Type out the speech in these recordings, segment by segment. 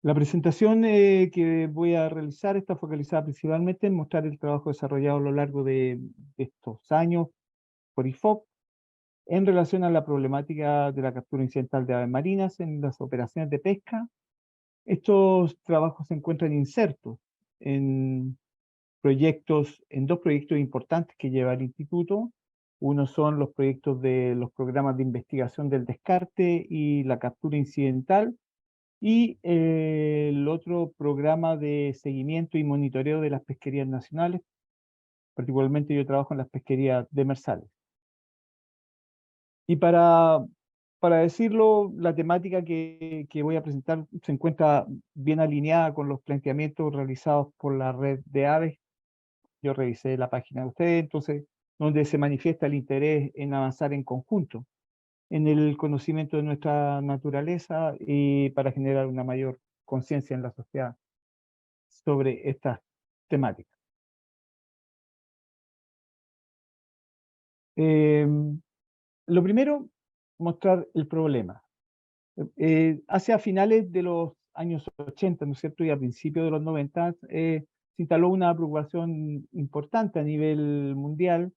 La presentación que voy a realizar está focalizada principalmente en mostrar el trabajo desarrollado a lo largo de estos años por IFOP en relación a la problemática de la captura incidental de aves marinas en las operaciones de pesca. Estos trabajos se encuentran insertos en en dos proyectos importantes que lleva el instituto. Uno son los proyectos de los programas de investigación del descarte y la captura incidental, y el otro programa de seguimiento y monitoreo de las pesquerías nacionales. Particularmente yo trabajo en las pesquerías demersales. Y para decirlo, la temática que voy a presentar se encuentra bien alineada con los planteamientos realizados por la red de aves. Yo revisé la página de ustedes, entonces, donde se manifiesta el interés en avanzar en conjunto en el conocimiento de nuestra naturaleza y para generar una mayor conciencia en la sociedad sobre estas temáticas. Lo primero, mostrar el problema. Hacia finales de los años 80, ¿no es cierto?, y a principios de los 90, se instaló una preocupación importante a nivel mundial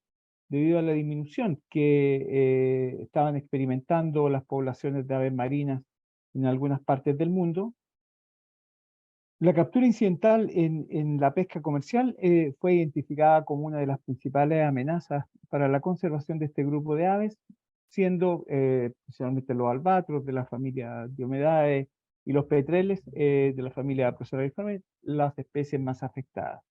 debido a la disminución que estaban experimentando las poblaciones de aves marinas en algunas partes del mundo. La captura incidental en la pesca comercial fue identificada como una de las principales amenazas para la conservación de este grupo de aves, siendo principalmente los albatros de la familia Diomedae y los petreles de la familia Proceraviformes las especies más afectadas.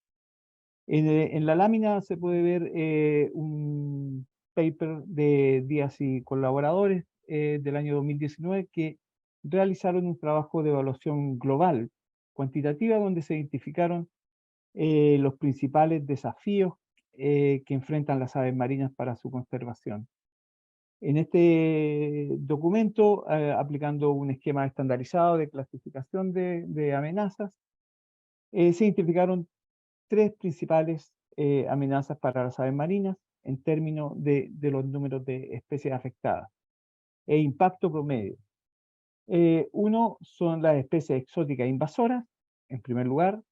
En la lámina se puede ver un paper de Díaz y colaboradores del año 2019 que realizaron un trabajo de evaluación global cuantitativa donde se identificaron los principales desafíos que enfrentan las aves marinas para su conservación. En este documento, aplicando un esquema estandarizado de clasificación de amenazas, se identificaron tres principales amenazas para las aves marinas en términos de los números de especies afectadas e impacto promedio. Uno son las especies exóticas invasoras, en primer lugar.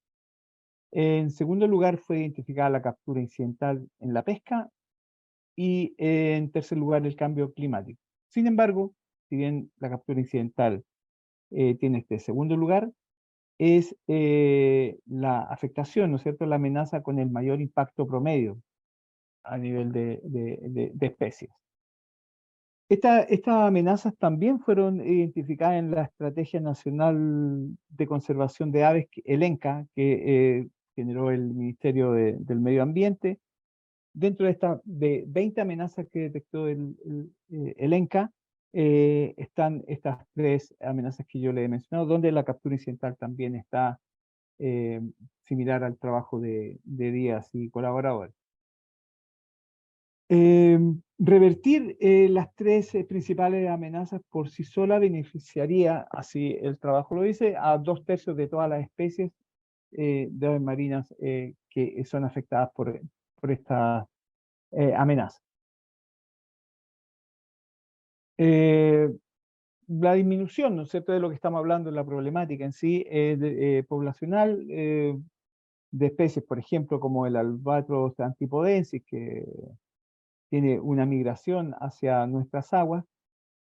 En segundo lugar fue identificada la captura incidental en la pesca y en tercer lugar el cambio climático. Sin embargo, si bien la captura incidental tiene este segundo lugar, es la afectación, ¿no es cierto?, la amenaza con el mayor impacto promedio a nivel de especies. Estas amenazas también fueron identificadas en la Estrategia Nacional de Conservación de Aves, el ENCA, que generó el Ministerio del Medio Ambiente. Dentro de 20 amenazas que detectó el ENCA, están estas tres amenazas que yo le he mencionado, donde la captura incidental también está similar al trabajo de Díaz y colaboradores. Revertir las tres principales amenazas por sí sola beneficiaría, así el trabajo lo dice, a 2/3 de todas las especies de aves marinas que son afectadas por esta amenaza. La disminución, ¿no es cierto?, de lo que estamos hablando, la problemática en sí poblacional de especies, por ejemplo, como el albatros antipodensis, que tiene una migración hacia nuestras aguas,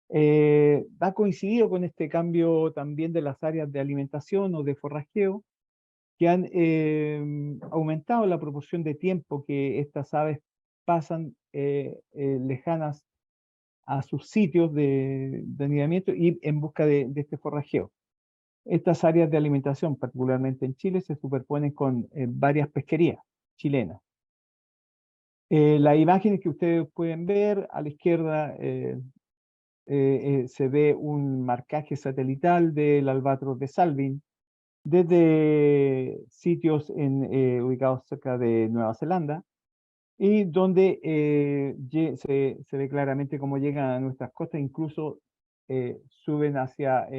ha coincidido con este cambio también de las áreas de alimentación o de forrajeo, que han aumentado la proporción de tiempo que estas aves pasan lejanas a sus sitios de anidamiento y en busca de este forrajeo. Estas áreas de alimentación, particularmente en Chile, se superponen con varias pesquerías chilenas. Las imágenes que ustedes pueden ver a la izquierda se ve un marcaje satelital del albatros de Salvin desde sitios ubicados cerca de Nueva Zelanda, y donde se ve claramente cómo llegan a nuestras costas, incluso suben hacia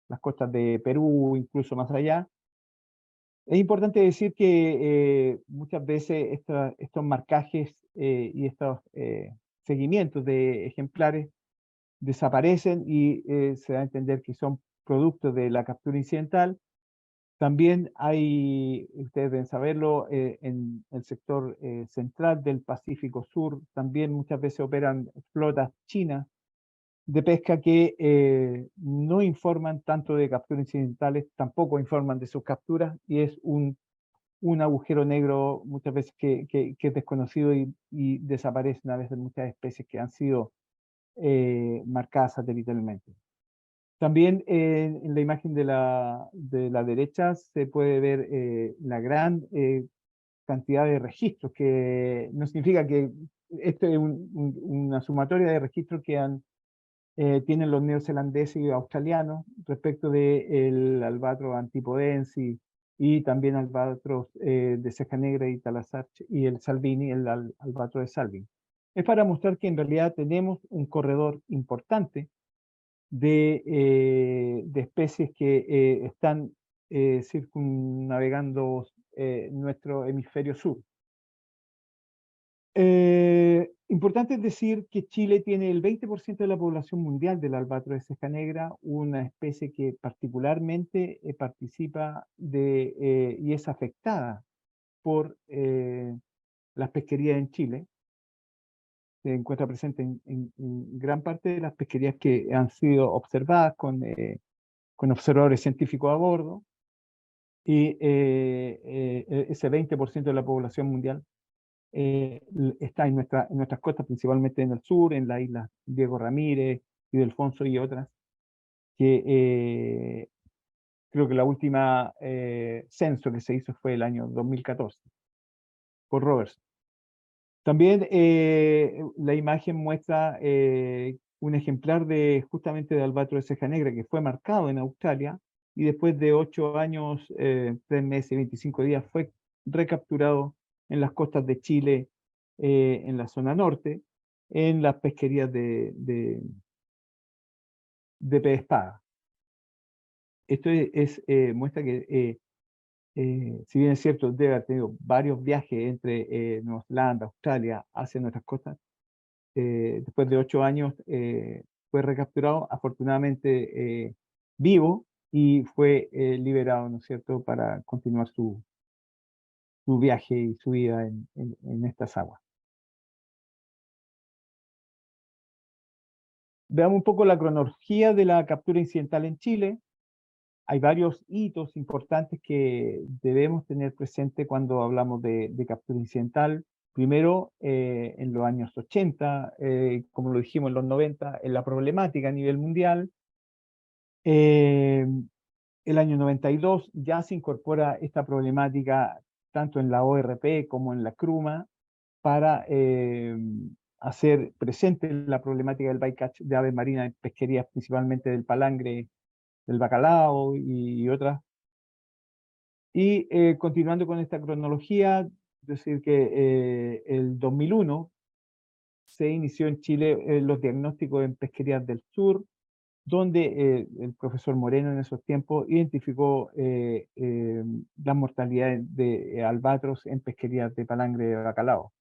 las costas de Perú, incluso más allá. Es importante decir que muchas veces estos marcajes y estos seguimientos de ejemplares desaparecen y se da a entender que son producto de la captura incidental. También hay, ustedes deben saberlo, en el sector central del Pacífico Sur, también muchas veces operan flotas chinas de pesca que no informan tanto de capturas incidentales, tampoco informan de sus capturas, y es un agujero negro muchas veces que es desconocido y desaparecen a veces muchas especies que han sido marcadas satelitalmente. También en la imagen de la derecha se puede ver la gran cantidad de registros, que no significa que esto es una sumatoria de registros que tienen los neozelandeses y australianos respecto del albatros antipodensis y también albatros de ceja negra y talasarche y el salvini, el albatros de Salvin. Es para mostrar que en realidad tenemos un corredor importante de especies que están circunnavegando nuestro hemisferio sur. Importante es decir que Chile tiene el 20% de la población mundial del albatros de ceja negra, una especie que particularmente participa y es afectada por las pesquerías en Chile. Se encuentra presente en gran parte de las pesquerías que han sido observadas con observadores científicos a bordo, y ese 20% de la población mundial está en nuestras costas, principalmente en el sur, en las islas Diego Ramírez y Delfonso y otras, que creo que la última censo que se hizo fue el año 2014 por Robertson. También la imagen muestra un ejemplar justamente de albatros de ceja negra que fue marcado en Australia y después de 8 años, 3 meses y 25 días fue recapturado en las costas de Chile, en la zona norte, en las pesquerías de pez espada. Esto muestra que si bien es cierto, debe haber tenido varios viajes entre Nueva Zelanda, Australia, hacia nuestras costas, después de 8 años fue recapturado, afortunadamente vivo, y fue liberado, ¿no es cierto?, para continuar su viaje y su vida en estas aguas. Veamos un poco la cronología de la captura incidental en Chile. Hay varios hitos importantes que debemos tener presente cuando hablamos de captura incidental. Primero, en los años 80, como lo dijimos en los 90, en la problemática a nivel mundial. El año 92 ya se incorpora esta problemática tanto en la ORP como en la CRUMA para hacer presente la problemática del bycatch de aves marinas en pesquerías, principalmente del palangre, del bacalao y otras. Y continuando con esta cronología, decir que el 2001 se inició en Chile los diagnósticos en pesquerías del sur, donde el profesor Moreno en esos tiempos identificó la mortalidad de albatros en pesquerías de palangre de bacalao.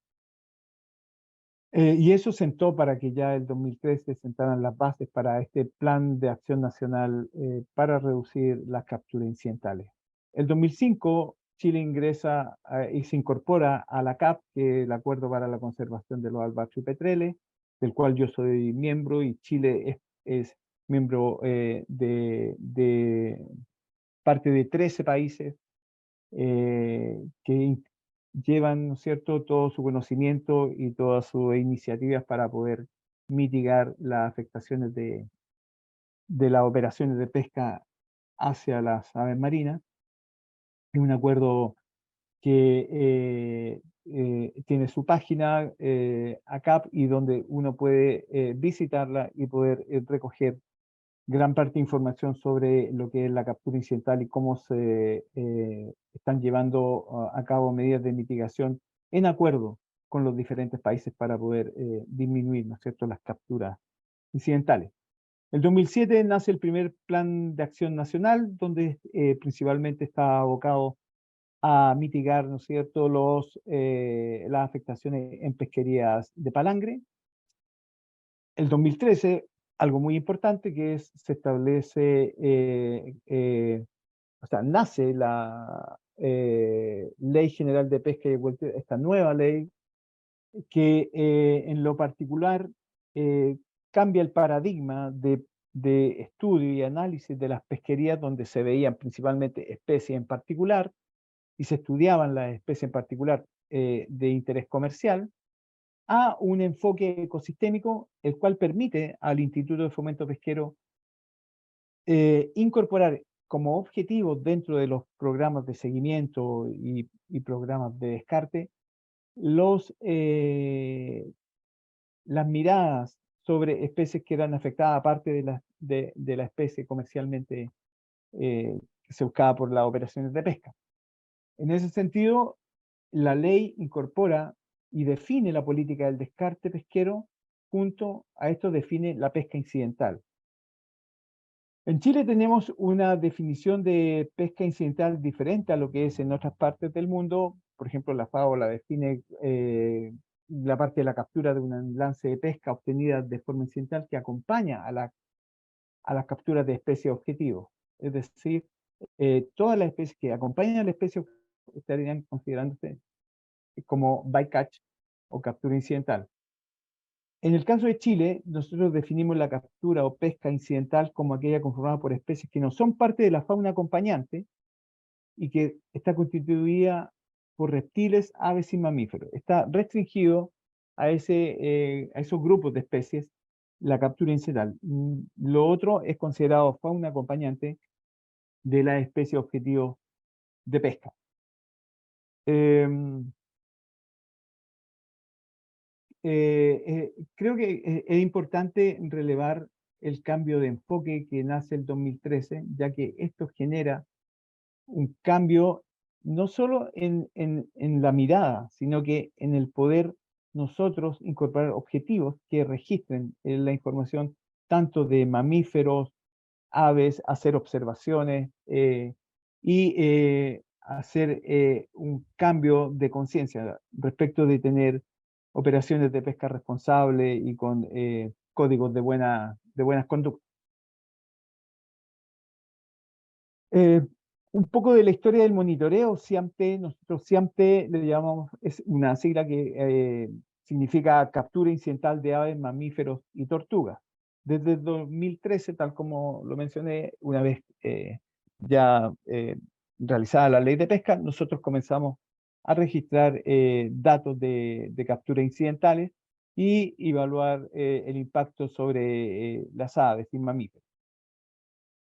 Y eso sentó para que ya el 2013 se sentaran las bases para este plan de acción nacional para reducir las capturas incidentales. El 2005 Chile ingresa y se incorpora a la CAP, que es el Acuerdo para la Conservación de los Albatros y Petreles, del cual yo soy miembro, y Chile es miembro de parte de 13 países que llevan, ¿no es cierto?, todo su conocimiento y todas sus iniciativas para poder mitigar las afectaciones de las operaciones de pesca hacia las aves marinas. Es un acuerdo que tiene su página ACAP, y donde uno puede visitarla y poder recoger gran parte de información sobre lo que es la captura incidental y cómo se están llevando a cabo medidas de mitigación en acuerdo con los diferentes países para poder disminuir, ¿no es cierto?, las capturas incidentales. En 2007 nace el primer plan de acción nacional, donde principalmente está abocado a mitigar, ¿no es cierto?, las afectaciones en pesquerías de palangre. El 2013 algo muy importante que es, se establece, o sea, nace la Ley General de Pesca y Acuicultura, esta nueva ley que en lo particular cambia el paradigma de estudio y análisis de las pesquerías donde se veían principalmente especies en particular y se estudiaban las especies en particular de interés comercial, a un enfoque ecosistémico, el cual permite al Instituto de Fomento Pesquero incorporar como objetivo dentro de los programas de seguimiento y programas de descarte las miradas sobre especies que eran afectadas, aparte de la especie comercialmente que se buscaba por las operaciones de pesca. En ese sentido, la ley incorpora y define la política del descarte pesquero, junto a esto define la pesca incidental. En Chile tenemos una definición de pesca incidental diferente a lo que es en otras partes del mundo. Por ejemplo, la FAO la define la parte de la captura de un lance de pesca obtenida de forma incidental que acompaña a las capturas de especies objetivo. Es decir, todas las especies que acompañan a la especie estarían considerándose como bycatch o captura incidental. En el caso de Chile, nosotros definimos la captura o pesca incidental como aquella conformada por especies que no son parte de la fauna acompañante y que está constituida por reptiles, aves y mamíferos. Está restringido a esos grupos de especies la captura incidental. Lo otro es considerado fauna acompañante de la especie objetivo de pesca. Creo que es importante relevar el cambio de enfoque que nace el 2013, ya que esto genera un cambio no solo en la mirada, sino que en el poder nosotros incorporar objetivos que registren la información tanto de mamíferos, aves, hacer observaciones y hacer un cambio de conciencia respecto de tener operaciones de pesca responsable y con códigos de buenas conductas. Un poco de la historia del monitoreo, SIAMTE, nosotros SIAMTE le llamamos, es una sigla que significa captura incidental de aves, mamíferos y tortugas. Desde el 2013, tal como lo mencioné, una vez ya realizada la ley de pesca, nosotros comenzamos a registrar datos de captura incidentales y evaluar el impacto sobre las aves y mamíferos.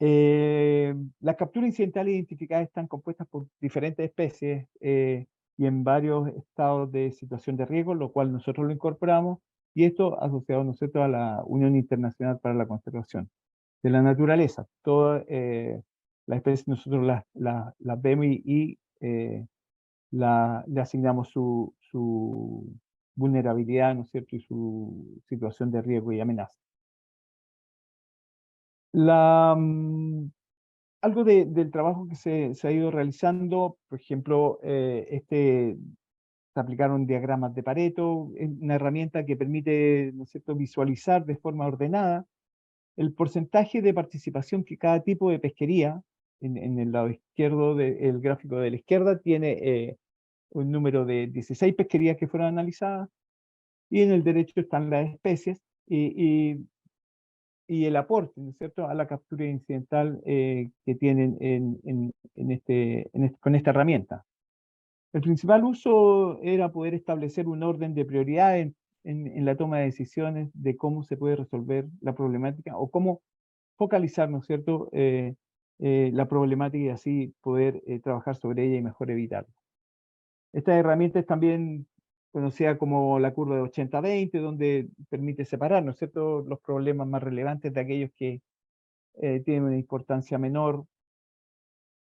Las capturas incidentales identificadas están compuestas por diferentes especies y en varios estados de situación de riesgo, lo cual nosotros lo incorporamos, y esto asociado nosotros a la Unión Internacional para la Conservación de la Naturaleza. Todas las especies nosotros las vemos le asignamos su vulnerabilidad, ¿no es cierto?, y su situación de riesgo y amenaza. Algo del trabajo que se ha ido realizando, por ejemplo, se aplicaron diagramas de Pareto, es una herramienta que permite, ¿no es cierto?, visualizar de forma ordenada el porcentaje de participación que cada tipo de pesquería, en el lado izquierdo del gráfico de la izquierda, tiene un número de 16 pesquerías que fueron analizadas, y en el derecho están las especies, y el aporte, ¿no es cierto?, a la captura incidental que tienen con esta herramienta. El principal uso era poder establecer un orden de prioridades en la toma de decisiones de cómo se puede resolver la problemática o cómo focalizar, ¿no es cierto?, la problemática y así poder trabajar sobre ella y mejor evitarla. Esta herramienta es también conocida como la curva de 80-20, donde permite separar, ¿no es cierto?, los problemas más relevantes de aquellos que tienen una importancia menor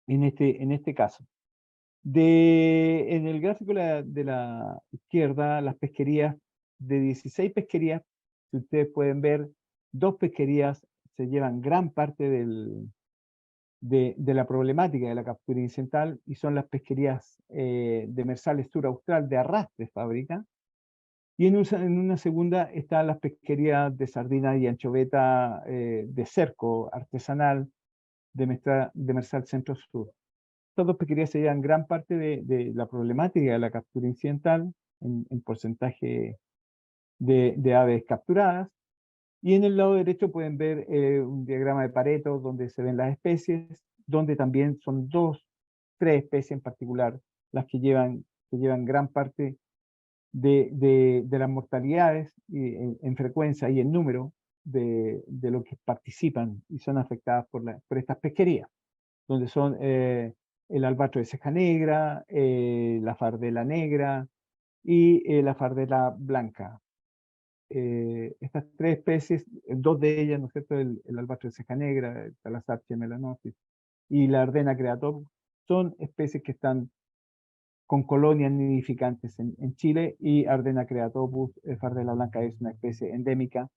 en este caso. En el gráfico de la izquierda, las pesquerías, de 16 pesquerías, si ustedes pueden ver, 2 pesquerías se llevan gran parte de la problemática de la captura incidental, y son las pesquerías demersales sur austral de arrastre fábrica, Y en una segunda están las pesquerías de sardina y anchoveta de cerco artesanal de Mersal Centro Sur. Estas dos pesquerías se llevan gran parte de la problemática de la captura incidental en porcentaje de aves capturadas. Y en el lado derecho pueden ver un diagrama de Pareto donde se ven las especies, donde también son tres especies en particular las que llevan gran parte de las mortalidades en frecuencia y en número de lo que participan y son afectadas por estas pesquerías, donde son el albatro de ceja negra, la fardela negra y la fardela blanca. Estas tres especies, dos de ellas, ¿no es cierto?, el albatro de ceja negra, el Talasarchia melanosis y la Ardena creator, son especies que están con colonias nidificantes en Chile, y Ardena creatopus, fardela blanca, es una especie endémica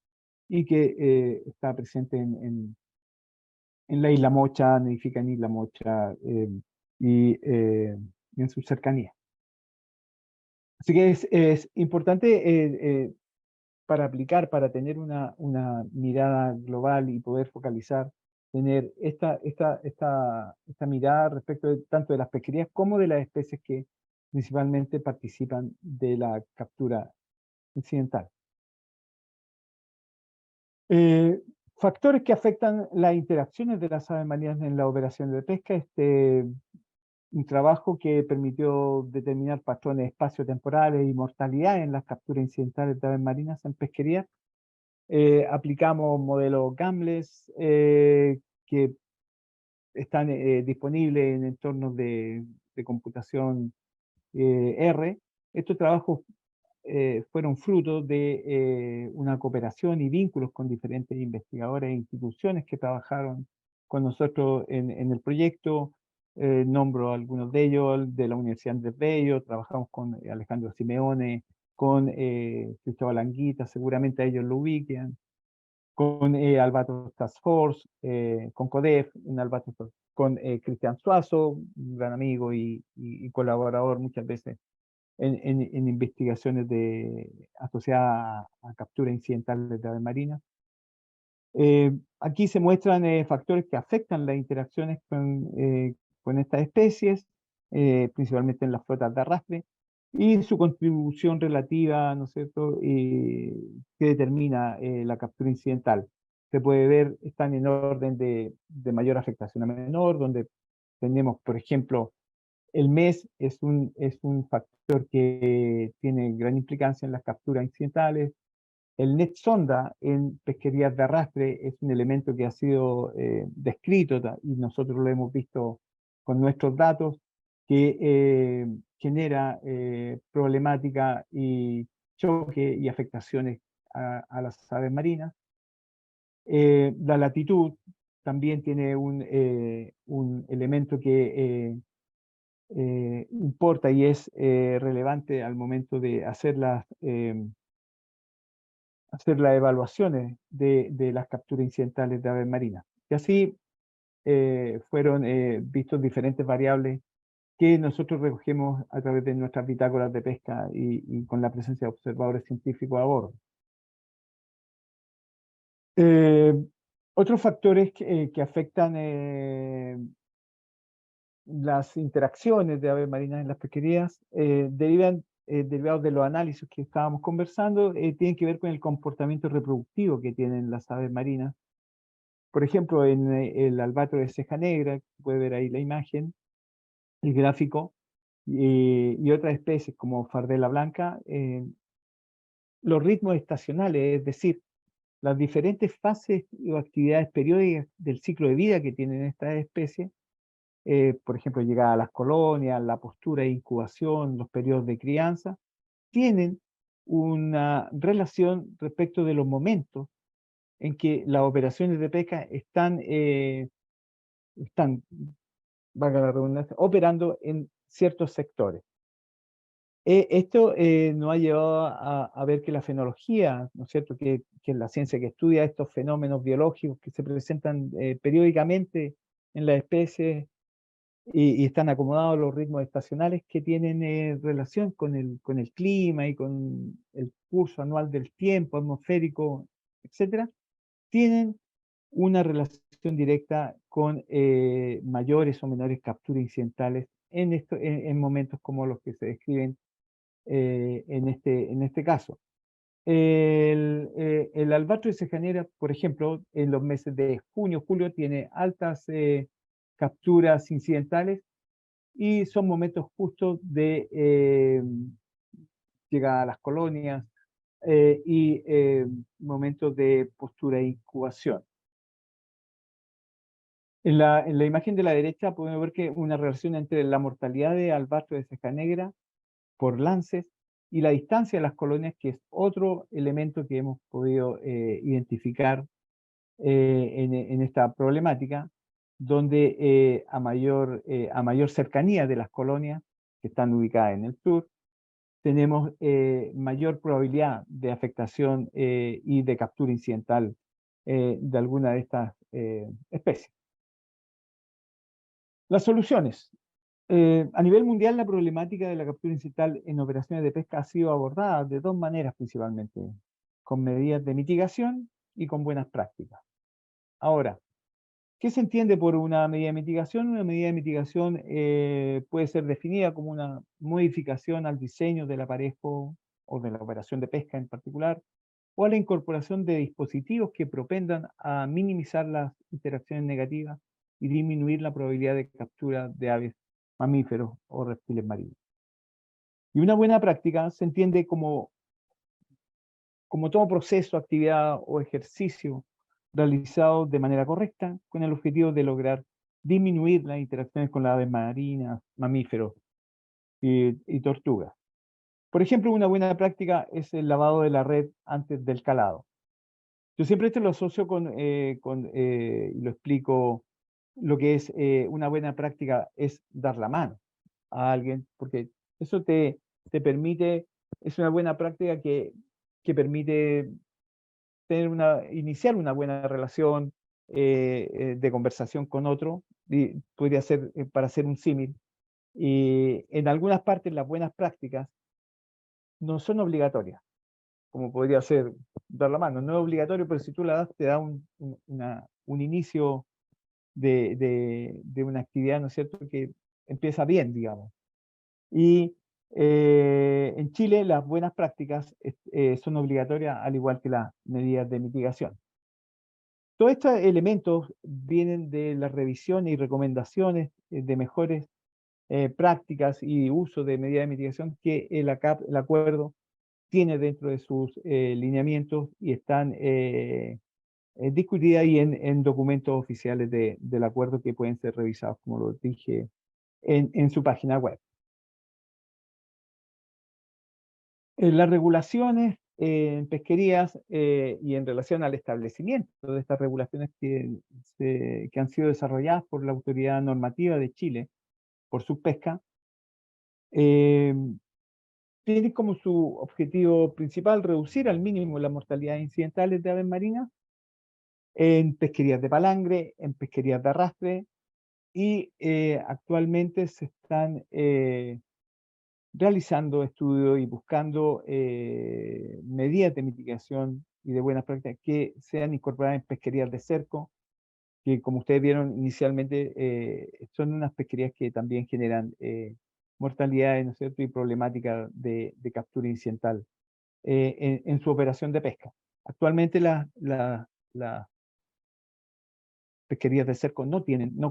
y que está presente en la Isla Mocha, nidifica en Isla Mocha y en su cercanía. Así que es importante para aplicar, para tener una mirada global y poder focalizar, tener esta mirada respecto tanto de las pesquerías como de las especies que principalmente participan de la captura incidental. Factores que afectan las interacciones de las aves marinas en la operación de pesca. Un trabajo que permitió determinar patrones espaciotemporales y mortalidad en las capturas incidentales de aves marinas en pesquería. Aplicamos modelos GAMLES que están disponibles en entornos de computación R. Estos trabajos fueron fruto de una cooperación y vínculos con diferentes investigadores e instituciones que trabajaron con nosotros en el proyecto. Nombro algunos de ellos, de la Universidad Andrés Bello. Trabajamos con Alejandro Simeone, con Cristóbal Anguita, seguramente a ellos lo ubiquen, con Albatros Task Force, con CODEF, con Cristian Suazo, un gran amigo y colaborador muchas veces en investigaciones asociadas a captura incidental de aves marinas. Aquí se muestran factores que afectan las interacciones con estas especies, principalmente en las flotas de arrastre, y su contribución relativa, ¿no es cierto?, que determina la captura incidental. Se puede ver, están en orden de mayor afectación a menor, donde tenemos, por ejemplo, el MES es un factor que tiene gran implicancia en las capturas incidentales. El net sonda en pesquerías de arrastre es un elemento que ha sido descrito y nosotros lo hemos visto con nuestros datos, que genera problemática y choque y afectaciones a las aves marinas. La latitud también tiene un elemento que importa y es relevante al momento de hacer las evaluaciones de las capturas incidentales de aves marinas. Y así fueron vistos diferentes variables que nosotros recogemos a través de nuestras bitácoras de pesca y con la presencia de observadores científicos a bordo. Otros factores que afectan las interacciones de aves marinas en las pesquerías derivados de los análisis que estábamos conversando, tienen que ver con el comportamiento reproductivo que tienen las aves marinas. Por ejemplo, en el albatro de ceja negra, puede ver ahí la imagen, el gráfico, y otras especies como fardela blanca, los ritmos estacionales, es decir, las diferentes fases o actividades periódicas del ciclo de vida que tienen estas especies, por ejemplo, llegada a las colonias, la postura de incubación, los periodos de crianza, tienen una relación respecto de los momentos en que las operaciones de pesca están, valga la redundancia, operando en ciertos sectores. Esto nos ha llevado a ver que la fenología, ¿no es cierto?, que es la ciencia que estudia estos fenómenos biológicos que se presentan periódicamente en las especies, y están acomodados a los ritmos estacionales que tienen relación con el clima y con el curso anual del tiempo atmosférico, etcétera, tienen una relación directa con mayores o menores capturas incidentales en momentos como los que se describen en este caso. El albatro de ceja por ejemplo, en los meses de junio, julio, tiene altas capturas incidentales y son momentos justos de llegada a las colonias y momentos de postura e incubación. En la imagen de la derecha podemos ver que una relación entre la mortalidad de albatro de ceja negra por lances y la distancia de las colonias, que es otro elemento que hemos podido identificar en esta problemática, donde a mayor cercanía de las colonias que están ubicadas en el sur, tenemos mayor probabilidad de afectación y de captura incidental de alguna de estas especies. Las soluciones. A nivel mundial, la problemática de la captura incidental en operaciones de pesca ha sido abordada de dos maneras principalmente, con medidas de mitigación y con buenas prácticas. Ahora, ¿qué se entiende por una medida de mitigación? Una medida de mitigación puede ser definida como una modificación al diseño del aparejo o de la operación de pesca en particular, o a la incorporación de dispositivos que propendan a minimizar las interacciones negativas y disminuir la probabilidad de captura de aves, mamíferos o reptiles marinos. Y una buena práctica se entiende como todo proceso, actividad o ejercicio realizado de manera correcta con el objetivo de lograr disminuir las interacciones con las aves marinas, mamíferos y tortugas. Por ejemplo, una buena práctica es el lavado de la red antes del calado. Yo siempre esto lo asocio y lo explico, lo que es una buena práctica es dar la mano a alguien, porque eso te permite, es una buena práctica que permite iniciar una buena relación de conversación con otro, y podría ser para hacer un símil. Y en algunas partes las buenas prácticas no son obligatorias, como podría ser dar la mano. No es obligatorio, pero si tú la das, te da un inicio de una actividad, ¿no es cierto?, que empieza bien, digamos. Y en Chile las buenas prácticas son obligatorias, al igual que las medidas de mitigación. Todos estos elementos vienen de las revisiones y recomendaciones de mejores prácticas y uso de medidas de mitigación que el acuerdo tiene dentro de sus lineamientos y están discutidas ahí en documentos oficiales del acuerdo que pueden ser revisados, como lo dije, en su página web. Las regulaciones en pesquerías y en relación al establecimiento de estas regulaciones que han sido desarrolladas por la Autoridad Normativa de Chile por su pesca, tiene como su objetivo principal reducir al mínimo las mortalidades incidentales de aves marinas en pesquerías de palangre, en pesquerías de arrastre, y actualmente se están realizando estudios y buscando medidas de mitigación y de buenas prácticas que sean incorporadas en pesquerías de cerco, que como ustedes vieron inicialmente, son unas pesquerías que también generan mortalidades, ¿no es cierto?, y problemáticas de captura incidental en su operación de pesca. Actualmente las pesquerías de cerco no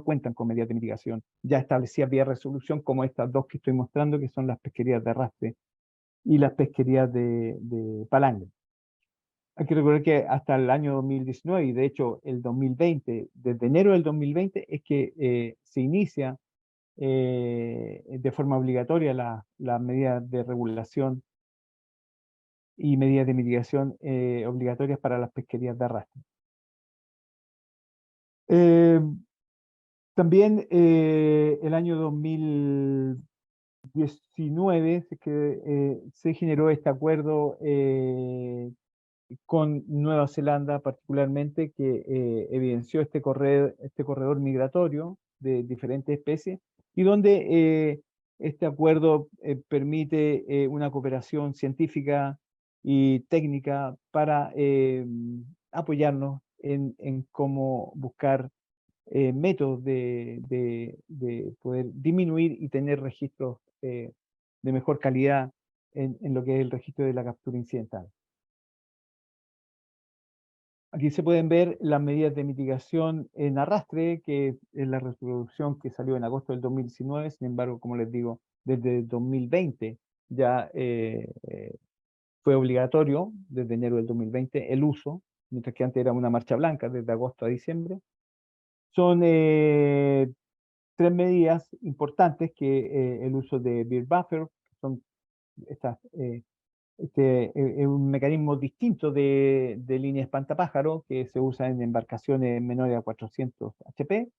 cuentan con medidas de mitigación ya establecidas vía resolución, como estas dos que estoy mostrando, que son las pesquerías de arrastre y las pesquerías de palangre. Hay que recordar que hasta el año 2019, y de hecho el 2020, desde enero del 2020, es que se inicia de forma obligatoria las medidas de regulación y medidas de mitigación obligatorias para las pesquerías de arrastre. También el año 2019 se generó este acuerdo con Nueva Zelanda particularmente, que evidenció este corredor migratorio de diferentes especies y donde este acuerdo permite una cooperación científica y técnica para apoyarnos en cómo buscar métodos de poder disminuir y tener registros de mejor calidad en lo que es el registro de la captura incidental. Aquí se pueden ver las medidas de mitigación en arrastre, que es la resolución que salió en agosto del 2019. Sin embargo, como les digo, desde 2020 ya fue obligatorio, desde enero del 2020, el uso, mientras que antes era una marcha blanca, desde agosto a diciembre. Son tres medidas importantes, que el uso de Beer Buffer, que son estas es un mecanismo distinto de línea espantapájaro que se usa en embarcaciones menores a 400 HP,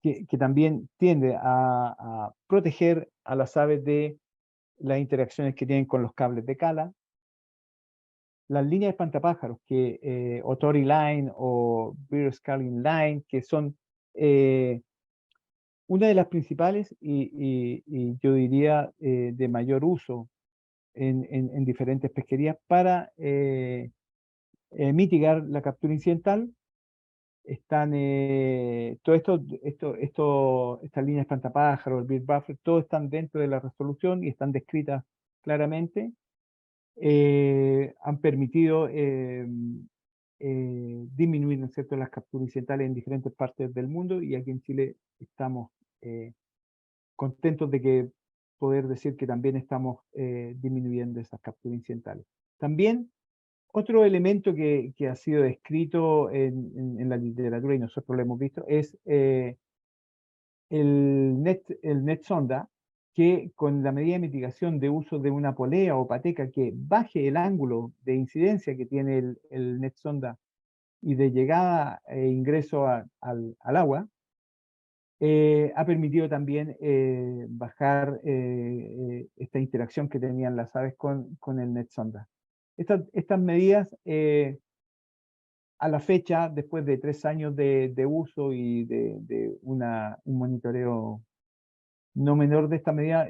que también tiende a proteger a las aves de las interacciones que tienen con los cables de cala. Las líneas espantapájaros, o Tory Line o Beer Scaling Line, que son una de las principales y yo diría de mayor uso en diferentes pesquerías para mitigar la captura incidental. Están todo estas líneas espantapájaros, el Beer Buffer, todo están dentro de la resolución y están descritas claramente. Han permitido disminuir, ¿no es cierto?, las capturas incidentales en diferentes partes del mundo, y aquí en Chile estamos contentos de que poder decir que también estamos disminuyendo esas capturas incidentales. También otro elemento que ha sido descrito en la literatura y nosotros lo hemos visto es el net sonda, que con la medida de mitigación de uso de una polea o pateca que baje el ángulo de incidencia que tiene el net sonda y de llegada e ingreso al agua, ha permitido también bajar esta interacción que tenían las aves con el net sonda. Estas medidas, a la fecha, después de 3 años de uso y de un monitoreo no menor de esta medida,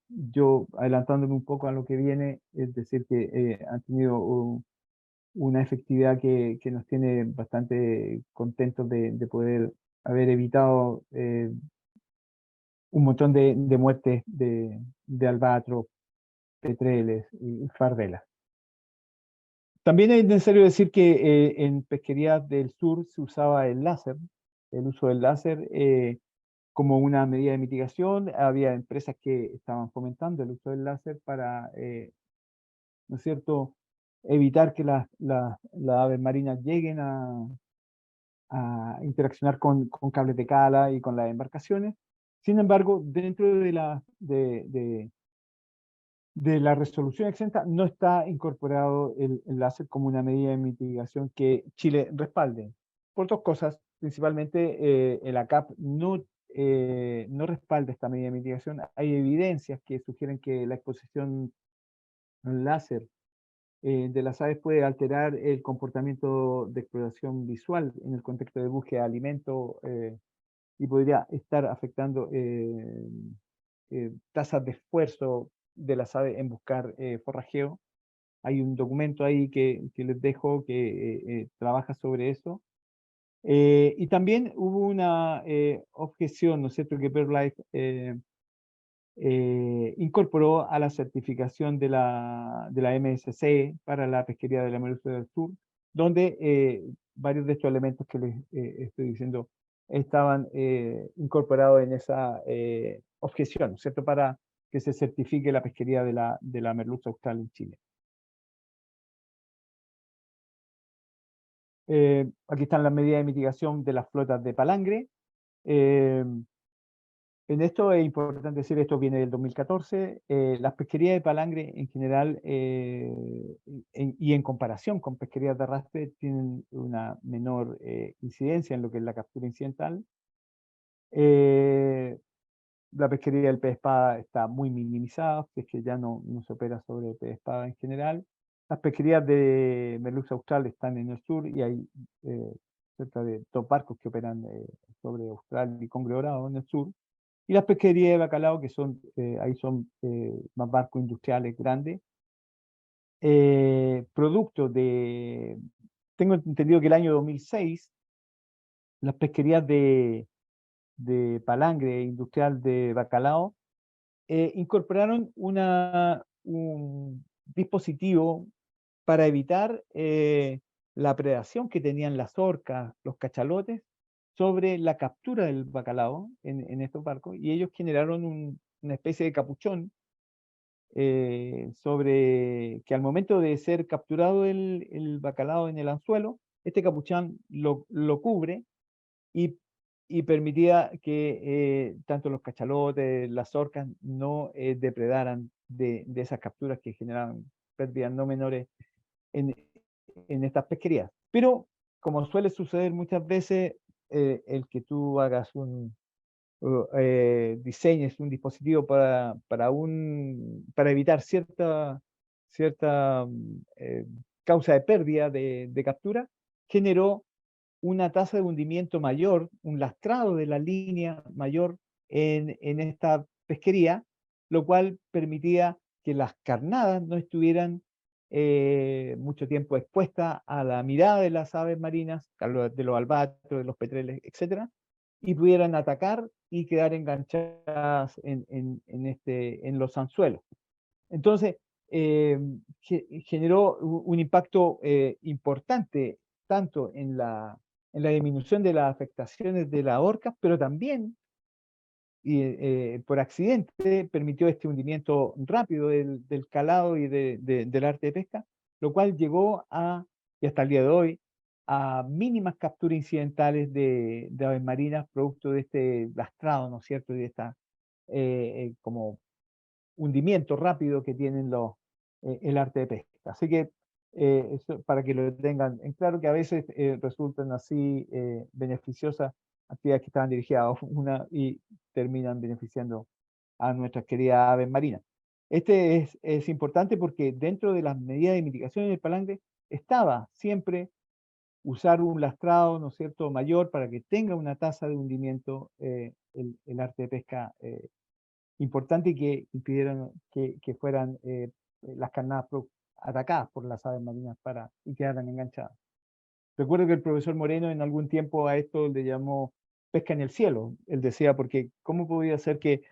yo adelantándome un poco a lo que viene, es decir, que han tenido una efectividad que nos tiene bastante contentos de poder haber evitado un montón de muertes de albatros, petreles y fardelas. También es necesario decir que en pesquerías del sur se usaba el láser, el uso del láser como una medida de mitigación. Había empresas que estaban fomentando el uso del láser para, ¿no es cierto?, evitar que las aves marinas lleguen a interaccionar con cables de cala y con las embarcaciones. Sin embargo, dentro de la resolución exenta no está incorporado el láser como una medida de mitigación que Chile respalde. Por dos cosas, principalmente el ACAP no respalda esta medida de mitigación. Hay evidencias que sugieren que la exposición láser de las aves puede alterar el comportamiento de exploración visual en el contexto de búsqueda de alimento y podría estar afectando tasas de esfuerzo de las aves en buscar forrajeo. Hay un documento ahí que les dejo que trabaja sobre eso. Y también hubo una objeción, ¿no es cierto?, que BirdLife incorporó a la certificación de la MSC para la pesquería de la Merluza del Sur, donde varios de estos elementos que les estoy diciendo estaban incorporados en esa objeción, ¿cierto?, para que se certifique la pesquería de la merluza austral en Chile. Aquí están las medidas de mitigación de las flotas de palangre. En esto es importante decir, esto viene del 2014, las pesquerías de palangre en general y en comparación con pesquerías de arrastre tienen una menor incidencia en lo que es la captura incidental. La pesquería del pez espada está muy minimizada, que es que ya no se opera sobre el pez espada en general. Las pesquerías de merluza austral están en el sur y hay eh, cerca de 2 barcos que operan sobre Austral y Congre Dorado en el sur. Y las pesquerías de bacalao, que son, ahí son más barcos industriales grandes, producto de, tengo entendido que el año 2006, las pesquerías de palangre industrial de bacalao incorporaron un dispositivo para evitar la predación que tenían las orcas, los cachalotes, sobre la captura del bacalao en estos barcos, y ellos generaron una especie de capuchón sobre que al momento de ser capturado el bacalao en el anzuelo, este capuchón lo cubre y, y permitía que tanto los cachalotes, las orcas, no depredaran de esas capturas que generaban pérdidas no menores en, en estas pesquerías. Pero, como suele suceder muchas veces, el que tú hagas diseñes un dispositivo para evitar cierta causa de pérdida de captura, generó una tasa de hundimiento mayor, un lastrado de la línea mayor en esta pesquería, lo cual permitía que las carnadas no estuvieran mucho tiempo expuestas a la mirada de las aves marinas, de los albatros, de los petreles, etcétera, y pudieran atacar y quedar enganchadas en los anzuelos. Entonces, generó un impacto importante tanto en la disminución de las afectaciones de las orcas, pero también por accidente permitió este hundimiento rápido del calado y del arte de pesca, lo cual llegó y hasta el día de hoy, a mínimas capturas incidentales de aves marinas producto de este lastrado, ¿no es cierto? Y de esta como hundimiento rápido que tienen el arte de pesca. Así que eso, para que lo tengan en claro, que a veces resultan así beneficiosas actividades que estaban dirigidas a una y terminan beneficiando a nuestras queridas aves marinas. Este es importante porque dentro de las medidas de mitigación del palangre estaba siempre usar un lastrado, ¿no es cierto?, mayor para que tenga una tasa de hundimiento el arte de pesca importante y que impidieron que fueran las carnadas atacadas por las aves marinas y quedaran enganchadas. Recuerdo que el profesor Moreno en algún tiempo a esto le llamó pesca en el cielo. Él decía, porque ¿cómo podía ser que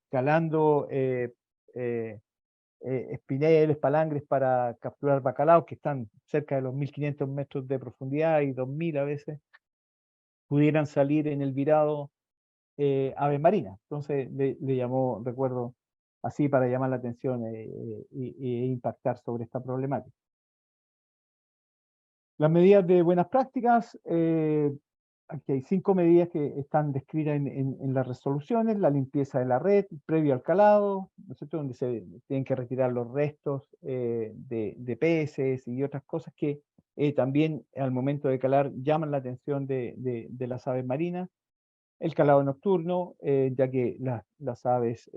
calando espineles, palangres para capturar bacalaos que están cerca de los 1500 metros de profundidad y 2000 a veces, pudieran salir en el virado aves marinas? Entonces le llamó, recuerdo, así para llamar la atención e impactar sobre esta problemática. Las medidas de buenas prácticas, aquí hay 5 medidas que están descritas en las resoluciones: la limpieza de la red previo al calado, ¿no es cierto?, donde se tienen que retirar los restos de peces y otras cosas que también al momento de calar llaman la atención de las aves marinas. El calado nocturno, ya que las aves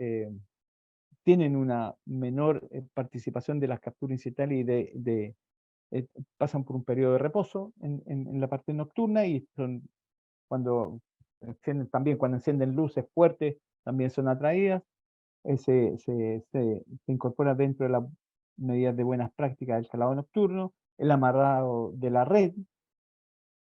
tienen una menor participación de las capturas incidentales y eh, pasan por un periodo de reposo en la parte nocturna, y también cuando encienden luces fuertes, también son atraídas. Se incorpora dentro de las medidas de buenas prácticas el calado nocturno, el amarrado de la red,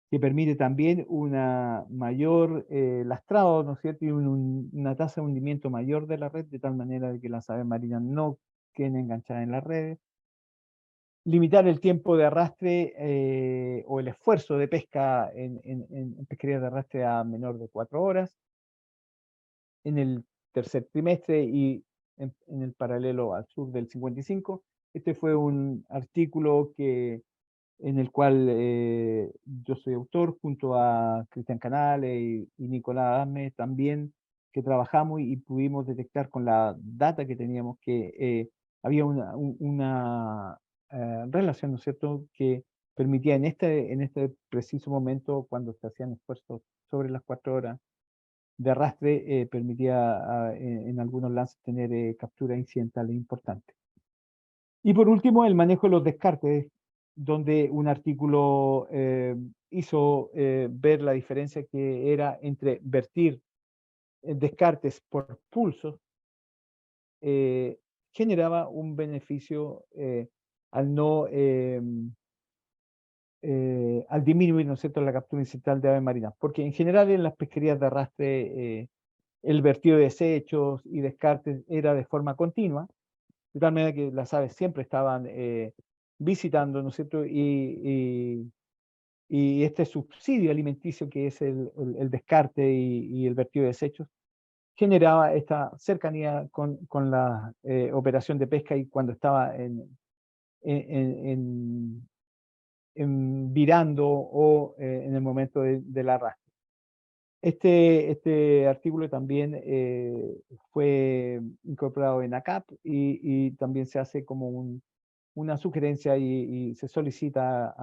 que permite también una mayor lastrado, ¿no es cierto?, y una tasa de hundimiento mayor de la red, de tal manera de que las aves marinas no queden enganchadas en las redes. Limitar el tiempo de arrastre o el esfuerzo de pesca en pesquerías de arrastre a menor de 4 horas. En el tercer trimestre y en el paralelo al sur del 55. Este fue un artículo en el cual yo soy autor junto a Cristian Canales y Nicolás Adame también, que trabajamos y pudimos detectar con la data que teníamos que había una relación, ¿no es cierto?, que permitía en este preciso momento, cuando se hacían esfuerzos sobre las 4 horas de arrastre, permitía en algunos lances tener capturas incidentales importantes. Y por último, el manejo de los descartes, donde un artículo hizo ver la diferencia que era entre vertir descartes por pulsos, generaba un beneficio al no al disminuir, ¿no es cierto?, la captura incidental de aves marinas. Porque en general en las pesquerías de arrastre el vertido de desechos y descartes era de forma continua, de tal manera que las aves siempre estaban visitando, ¿no es cierto? Y este subsidio alimenticio que es el descarte y el vertido de desechos generaba esta cercanía con la operación de pesca y cuando estaba en, en- virando o en el momento del arrastre. Este artículo también fue incorporado en ACAP y también se hace como una sugerencia y se solicita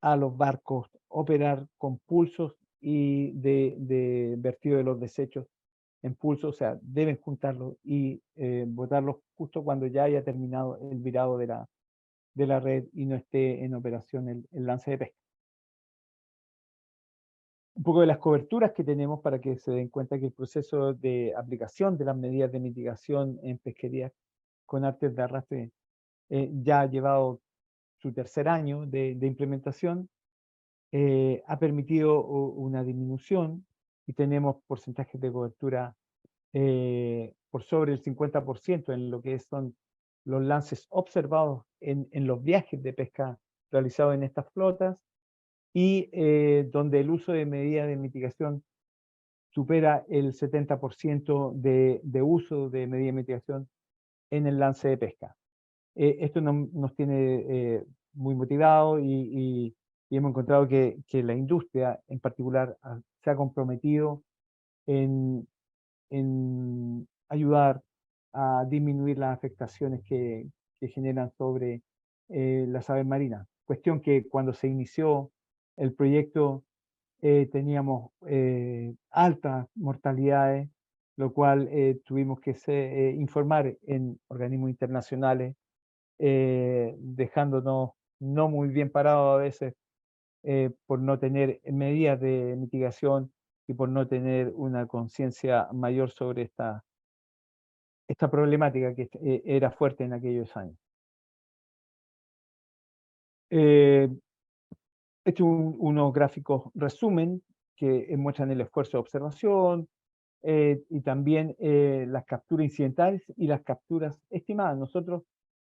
a los barcos operar con pulsos y de vertido de los desechos en pulso, o sea, deben juntarlos y botarlos justo cuando ya haya terminado el virado de la red y no esté en operación el lance de pesca. Un poco de las coberturas que tenemos para que se den cuenta que el proceso de aplicación de las medidas de mitigación en pesquería con artes de arrastre ya ha llevado su tercer año de implementación, ha permitido una disminución y tenemos porcentajes de cobertura por sobre el 50% en lo que son los lances observados en los viajes de pesca realizados en estas flotas y donde el uso de medidas de mitigación supera el 70% de uso de medidas de mitigación en el lance de pesca. Esto nos tiene muy motivados y hemos encontrado que la industria en particular se ha comprometido en, en ayudar a disminuir las afectaciones que generan sobre las aves marinas. Cuestión que cuando se inició el proyecto teníamos altas mortalidades, lo cual tuvimos que informar en organismos internacionales, dejándonos no muy bien parados a veces por no tener medidas de mitigación y por no tener una conciencia mayor sobre esta problemática que era fuerte en aquellos años. Eh, He hecho unos gráficos resumen que muestran el esfuerzo de observación y también las capturas incidentales y las capturas estimadas. Nosotros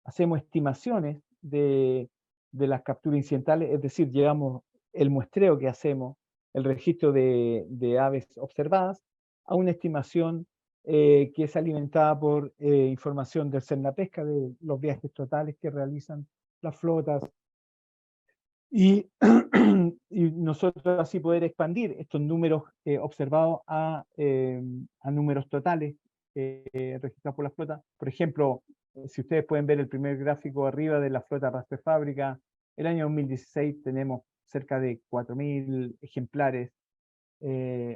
hacemos estimaciones de las capturas incidentales, es decir, llevamos el muestreo que hacemos, el registro de aves observadas, a una estimación que es alimentada por información del Cernapesca, de los viajes totales que realizan las flotas, y, y nosotros así poder expandir estos números observados a números totales registrados por la flota. Por ejemplo, si ustedes pueden ver el primer gráfico arriba de la flota arrastre fábrica, el año 2016 tenemos cerca de 4.000 ejemplares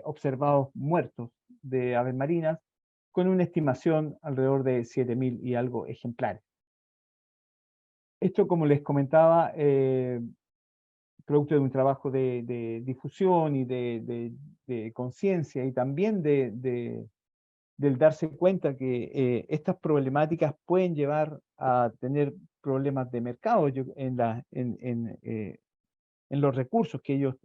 observados muertos de aves marinas, con una estimación alrededor de 7.000 y algo ejemplares. Esto, como les comentaba, producto de un trabajo de difusión y de conciencia y también del darse cuenta que estas problemáticas pueden llevar a tener problemas de mercado en los recursos que ellos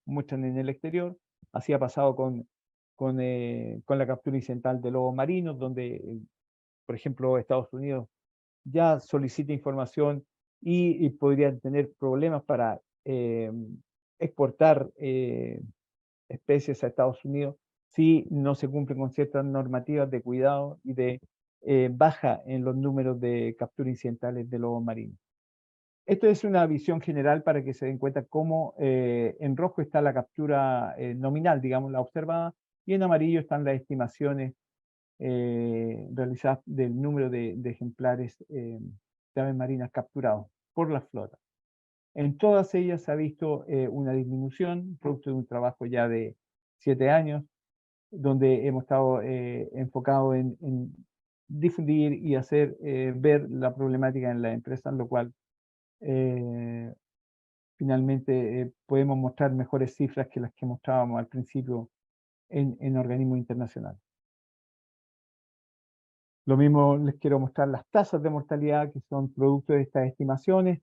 muestran en el exterior. Así ha pasado con la captura incidental de lobos marinos, donde, por ejemplo, Estados Unidos ya solicita información y podrían tener problemas para exportar especies a Estados Unidos si no se cumplen con ciertas normativas de cuidado y de baja en los números de captura incidentales de lobos marinos. Esto es una visión general para que se den cuenta cómo en rojo está la captura nominal, digamos, la observada, y en amarillo están las estimaciones realizadas del número de ejemplares de aves marinas capturados por la flota. En todas ellas se ha visto una disminución, producto de un trabajo ya de 7 años, donde hemos estado enfocados difundir y hacer ver la problemática en la empresa, lo cual finalmente podemos mostrar mejores cifras que las que mostrábamos al principio en organismos internacionales. Lo mismo les quiero mostrar las tasas de mortalidad que son producto de estas estimaciones.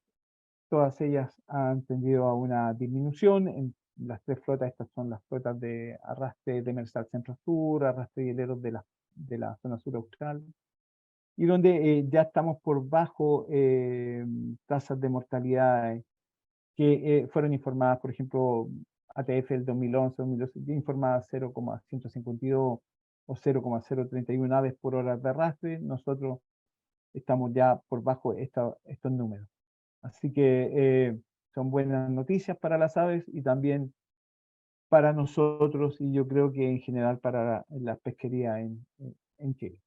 Todas ellas han tendido a una disminución. En las tres flotas, estas son las flotas de arrastre demersal centro-sur, arrastre hieleros de la zona sur austral, y donde ya estamos por bajo tasas de mortalidad que fueron informadas, por ejemplo, ATF del 2011-2012, ya informada 0,152 o 0,031 aves por hora de arrastre. Nosotros estamos ya por bajo estos números. Así que son buenas noticias para las aves y también para nosotros, y yo creo que en general para la pesquería en Chile.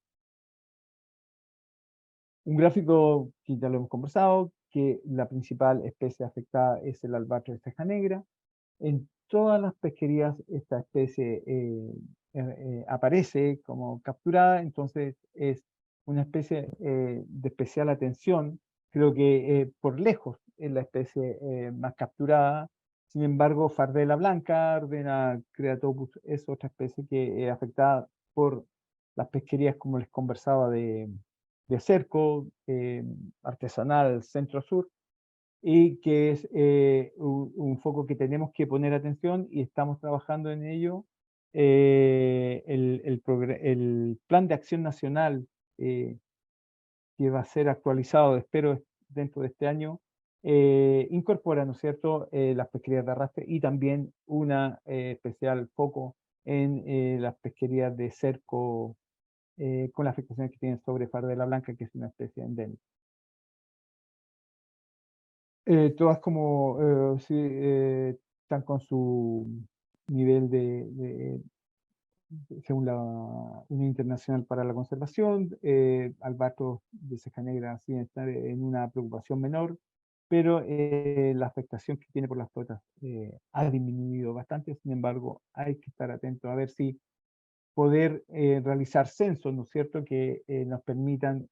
Un gráfico que ya lo hemos conversado, que la principal especie afectada es el albatros de ceja negra. En todas las pesquerías esta especie aparece como capturada, entonces es una especie de especial atención. Creo que por lejos es la especie más capturada. Sin embargo, Fardela blanca, Ardena creatopus, es otra especie que es afectada por las pesquerías, como les conversaba, de cerco artesanal centro-sur, y que es un foco que tenemos que poner atención y estamos trabajando en ello. El plan de acción nacional que va a ser actualizado, espero, dentro de este año, incorpora, ¿no es cierto?, las pesquerías de arrastre y también una especial foco en las pesquerías de cerco con las afectaciones que tienen sobre fardela blanca, que es una especie endémica. Todas como sí, están con su nivel según la Unión Internacional para la Conservación. Albatros de ceja negra siguen estar en una preocupación menor, pero la afectación que tiene por las flotas ha disminuido bastante. Sin embargo, hay que estar atentos a ver si poder realizar censos, ¿no es cierto?, que nos permitan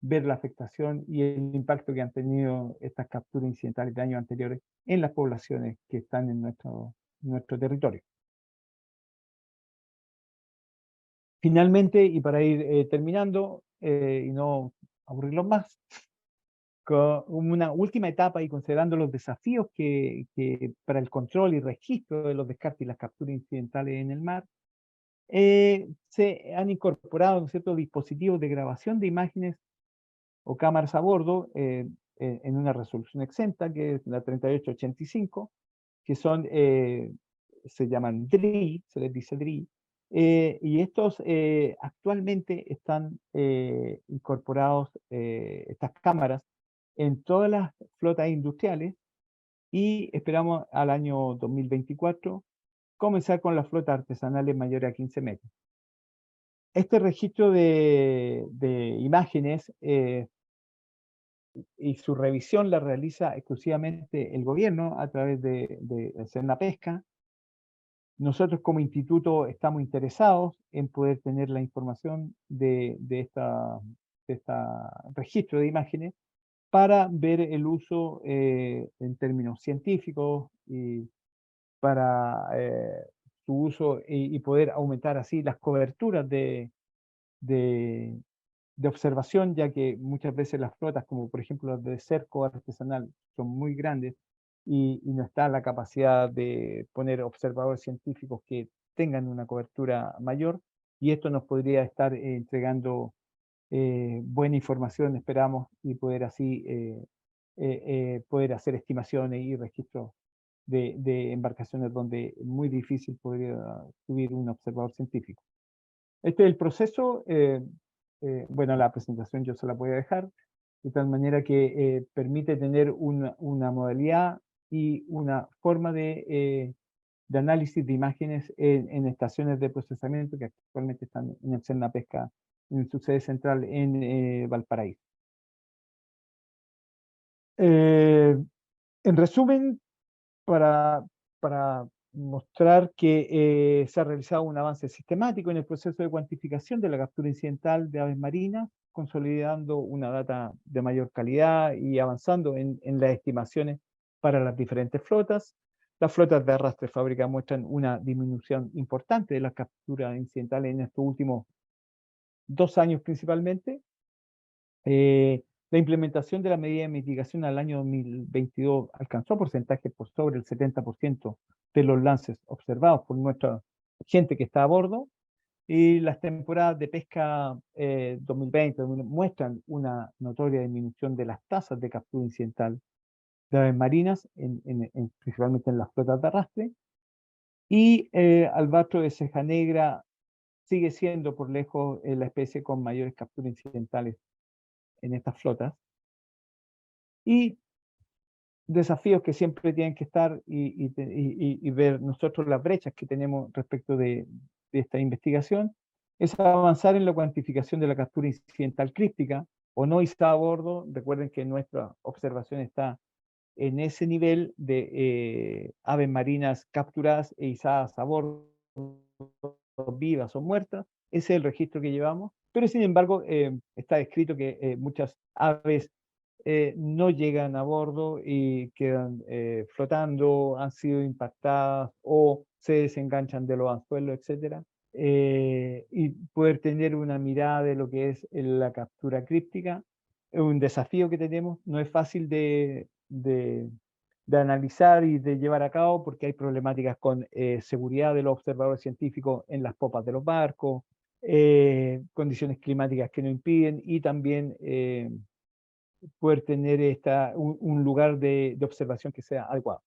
ver la afectación y el impacto que han tenido estas capturas incidentales de años anteriores en las poblaciones que están en nuestro territorio. Finalmente, y para ir terminando y no aburrirlos más, con una última etapa y considerando los desafíos que para el control y registro de los descartes y las capturas incidentales en el mar, se han incorporado, ¿no es cierto?, dispositivos de grabación de imágenes o cámaras a bordo en una resolución exenta, que es la 3885, que son, se llaman DRI, se les dice DRI, y estos actualmente están incorporados, estas cámaras, en todas las flotas industriales, y esperamos al año 2024 comenzar con las flotas artesanales mayores a 15 metros. Este registro de imágenes y su revisión la realiza exclusivamente el gobierno a través de Pesca. Nosotros como instituto estamos interesados en poder tener la información de esta registro de imágenes para ver el uso en términos científicos y para su uso y poder aumentar así las coberturas de observación, ya que muchas veces las flotas, como por ejemplo las de cerco artesanal, son muy grandes y no está la capacidad de poner observadores científicos que tengan una cobertura mayor, y esto nos podría estar entregando buena información, esperamos, y poder así poder hacer estimaciones y registros de embarcaciones donde es muy difícil podría subir un observador científico. Este es el proceso. Bueno, la presentación yo se la voy a dejar, de tal manera que permite tener una modalidad y una forma de análisis de imágenes en estaciones de procesamiento que actualmente están en el Pesca, en su sede central en Valparaíso. En resumen, para mostrar que se ha realizado un avance sistemático en el proceso de cuantificación de la captura incidental de aves marinas, consolidando una data de mayor calidad y avanzando en las estimaciones para las diferentes flotas. Las flotas de arrastre fábrica muestran una disminución importante de las capturas incidentales en estos últimos 2 años principalmente. La implementación de la medida de mitigación al año 2022 alcanzó porcentajes por sobre el 70% de los lances observados por nuestra gente que está a bordo, y las temporadas de pesca 2020 muestran una notoria disminución de las tasas de captura incidental de aves marinas, principalmente en las flotas de arrastre, y albatros de ceja negra sigue siendo por lejos la especie con mayores capturas incidentales en estas flotas. Y desafíos que siempre tienen que estar y ver nosotros las brechas que tenemos respecto de esta investigación, es avanzar en la cuantificación de la captura incidental críptica o no izada a bordo. Recuerden que nuestra observación está en ese nivel de aves marinas capturadas e izadas a bordo, vivas o muertas. Ese es el registro que llevamos, pero sin embargo está descrito que muchas aves no llegan a bordo y quedan flotando, han sido impactadas o se desenganchan de los anzuelos, etcétera. Y poder tener una mirada de lo que es la captura críptica es un desafío que tenemos. No es fácil de analizar y de llevar a cabo porque hay problemáticas con seguridad de los observadores científicos en las popas de los barcos, condiciones climáticas que nos impiden, y también poder tener un lugar de observación que sea adecuado.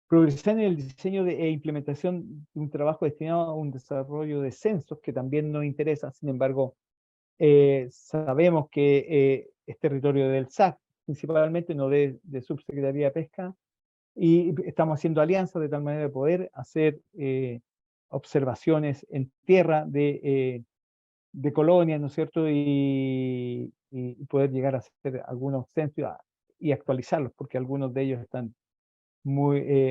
Progresar en el diseño e implementación de un trabajo destinado a un desarrollo de censos que también nos interesa. Sin embargo, sabemos que es territorio del SAC, principalmente, no de Subsecretaría de Pesca, y estamos haciendo alianzas de tal manera de poder hacer observaciones en tierra de colonias, ¿no es cierto? Y poder llegar a hacer algunos censos y actualizarlos, porque algunos de ellos están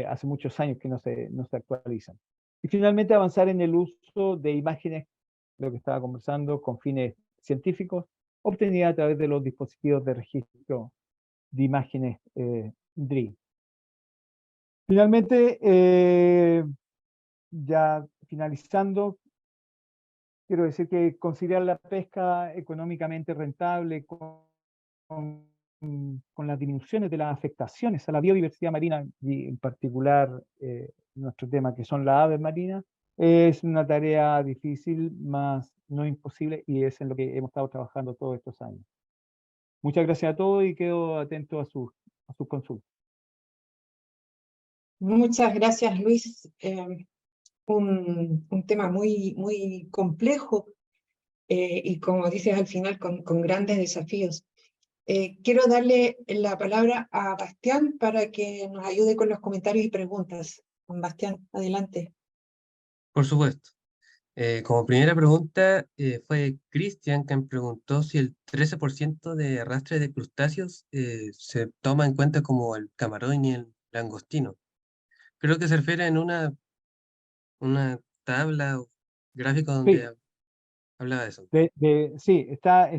hace muchos años que no se actualizan. Y finalmente avanzar en el uso de imágenes, lo que estaba conversando, con fines científicos, obtenidas a través de los dispositivos de registro de imágenes DRI. Finalmente, ya finalizando, quiero decir que considerar la pesca económicamente rentable con las disminuciones de las afectaciones a la biodiversidad marina, y en particular nuestro tema que son las aves marinas, es una tarea difícil, más no imposible, y es en lo que hemos estado trabajando todos estos años. Muchas gracias a todos y quedo atento a sus consultas. Muchas gracias, Luis. Un tema muy complejo y, como dices, al final con grandes desafíos. Quiero darle la palabra a Bastián para que nos ayude con los comentarios y preguntas. Bastián, adelante. Por supuesto. Como primera pregunta, fue Cristian quien preguntó si el 13% de arrastre de crustáceos se toma en cuenta como el camarón y el langostino. Creo que se refiere en una tabla o gráfico Sí, donde hablaba de eso. sí, está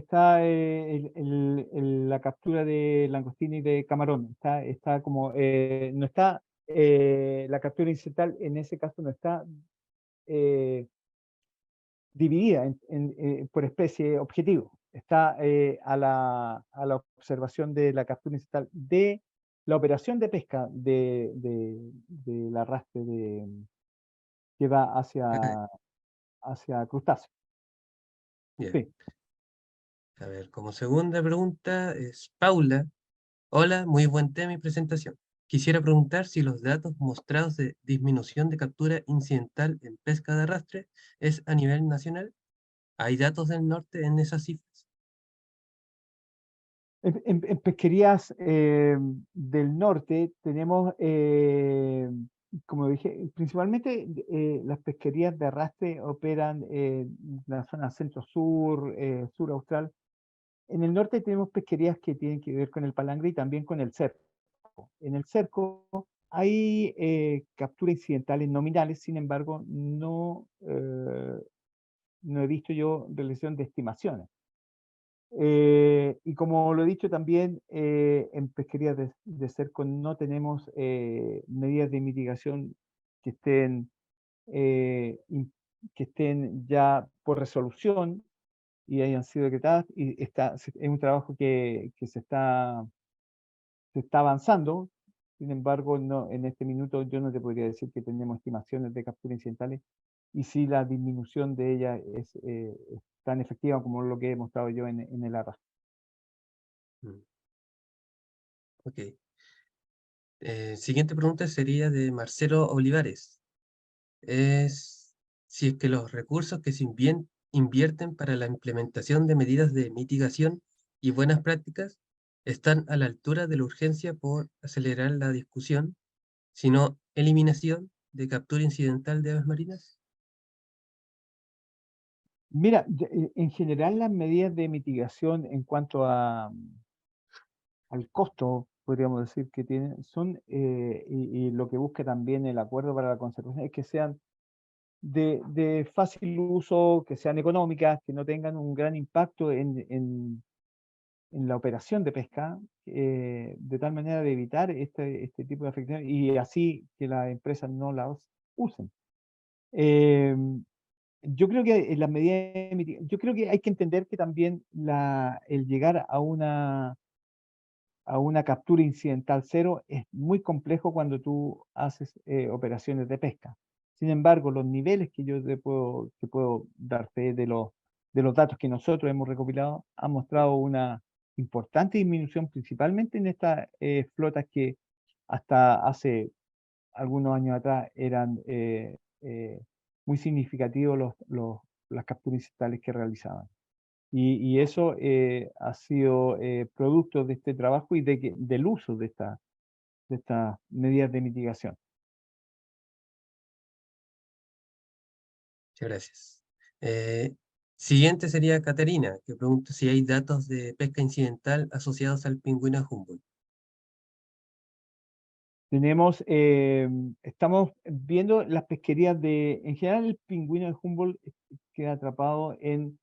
la captura de langostino y de camarón. Está como, no está, la captura incidental en ese caso no está dividida por especie objetivo. Está a la observación de la captura incidental de la operación de pesca del arrastre que va Ah, hacia crustáceos. bien. Sí. A ver, como segunda pregunta es Paula. Hola, muy buen tema y presentación. Quisiera preguntar si los datos mostrados de disminución de captura incidental en pesca de arrastre es a nivel nacional. ¿Hay datos del norte en esas cifras? En pesquerías del norte tenemos, como dije, principalmente las pesquerías de arrastre operan en la zona centro-sur, sur austral. En el norte tenemos pesquerías que tienen que ver con el palangre y también con el cerco. En el cerco hay capturas incidentales nominales, sin embargo, no he visto yo realización de estimaciones. Y como lo he dicho también, en pesquería de cerco no tenemos medidas de mitigación que estén, que estén ya por resolución y hayan sido decretadas. Y es un trabajo que se está avanzando. Sin embargo, no, en este minuto yo no te podría decir que tenemos estimaciones de capturas incidentales y si la disminución de ella es tan efectiva como lo que he mostrado yo en el arrastre. Mm. Ok. Siguiente pregunta sería de Marcelo Olivares. Es si es que los recursos que se invierten para la implementación de medidas de mitigación y buenas prácticas están a la altura de la urgencia por acelerar la discusión, sino eliminación de captura incidental de aves marinas. Mira, en general las medidas de mitigación en cuanto al costo, podríamos decir que tienen, son, y lo que busca también el acuerdo para la conservación es que sean de fácil uso, que sean económicas, que no tengan un gran impacto en la operación de pesca, de tal manera de evitar este tipo de afectaciones y así que las empresas no las usen. Yo creo que en las medidas yo creo que hay que entender que también el llegar a una captura incidental cero es muy complejo cuando tú haces operaciones de pesca. Sin embargo, los niveles que yo que puedo dar fe de los datos que nosotros hemos recopilado han mostrado una importante disminución, principalmente en estas flotas que hasta hace algunos años atrás eran muy significativos las capturas incidentales que realizaban. Y eso ha sido producto de este trabajo y del uso de estas medidas de mitigación. Muchas gracias. Siguiente sería Caterina, que pregunta si hay datos de pesca incidental asociados al pingüino Humboldt. Estamos viendo las pesquerías en general el pingüino de Humboldt queda atrapado en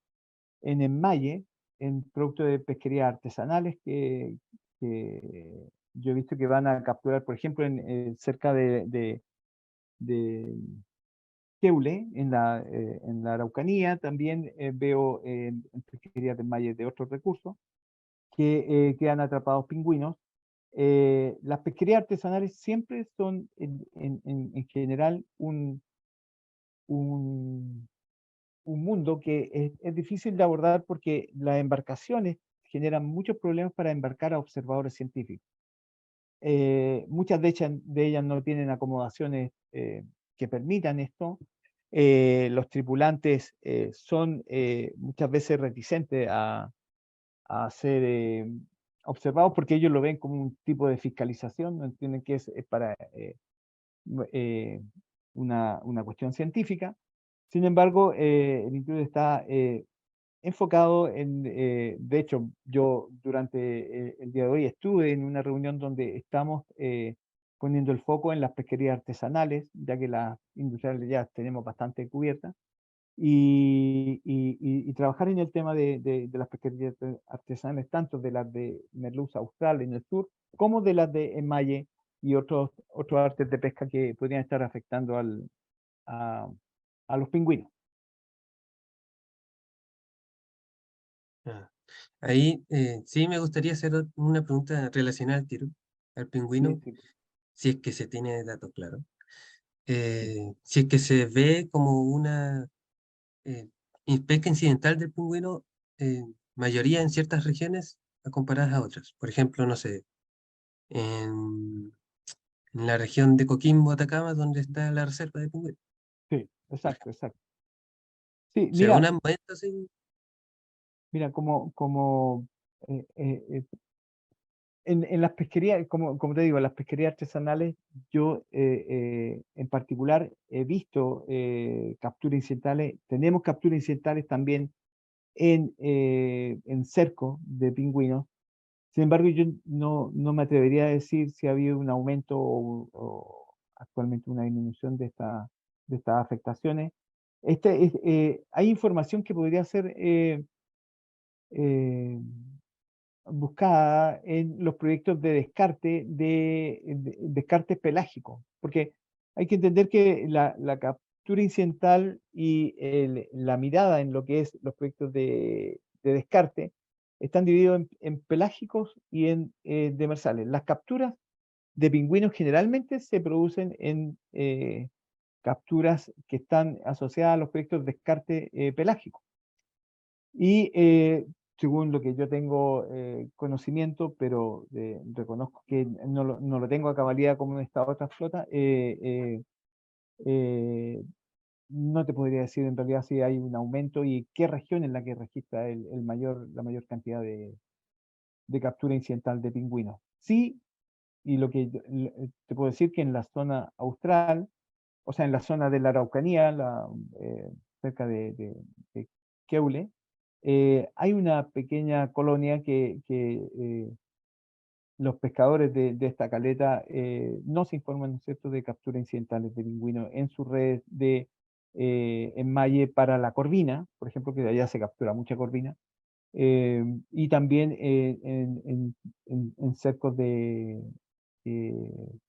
enmalle, en productos de pesquería artesanales que yo he visto que van a capturar, por ejemplo, cerca de Queule, en la Araucanía, también veo en pesquerías de enmalle de otros recursos que quedan atrapados pingüinos. Las pesquerías artesanales siempre son en general un, un mundo que es difícil de abordar porque las embarcaciones generan muchos problemas para embarcar a observadores científicos. Muchas de ellas no tienen acomodaciones que permitan esto. Los tripulantes son muchas veces reticentes a ser observados porque ellos lo ven como un tipo de fiscalización, no entienden que es para eh, una cuestión científica. Sin embargo, el instituto está enfocado de hecho, yo durante el día de hoy estuve en una reunión donde estamos poniendo el foco en las pesquerías artesanales, ya que las industriales ya tenemos bastante cubiertas, y trabajar en el tema de las pesquerías artesanales, tanto de las de merluza austral en el sur, como de las de emalle y otros artes de pesca que podrían estar afectando a, a los pingüinos. Ah, ahí sí me gustaría hacer una pregunta relacionada al tiro, al Sí, pingüino, sí, si es que se tiene datos claros. sí. Si es que se ve como una pesca incidental del pingüino, mayoría en ciertas regiones a comparadas a otras. Por ejemplo, no sé, en la región de Coquimbo, Atacama, donde está la reserva de pingüinos, Sí, por exacto, ejemplo. exacto. Sí, ¿Se da un aumento así? mira, eh, eh, eh, en las pesquerías, como te digo, en las pesquerías artesanales, yo en particular he visto capturas incidentales, tenemos capturas incidentales también en cerco de pingüinos, Sin embargo, yo no me atrevería a decir si ha habido un aumento o actualmente una disminución de estas afectaciones. Hay información que podría ser eh, buscada en los proyectos de descarte de descartes pelágicos, porque hay que entender que la captura incidental y la mirada en lo que es los proyectos de descarte están divididos en pelágicos y en demersales. Las capturas de pingüinos generalmente se producen en capturas que están asociadas a los proyectos de descarte pelágico. Y según lo que yo tengo conocimiento, pero reconozco que no lo tengo a cabalidad como en esta otra flota, eh, no te podría decir en realidad si hay un aumento y qué región es la que registra la mayor cantidad de captura incidental de pingüinos. Sí, y te puedo decir que en la zona austral, o sea, en la zona de la Araucanía, cerca de Keule, hay una pequeña colonia que los pescadores de esta caleta no se informan, ¿no es cierto?, de capturas incidentales de pingüinos en sus redes de enmalle para la corvina, por ejemplo, que de allá se captura mucha corvina, y también en cercos que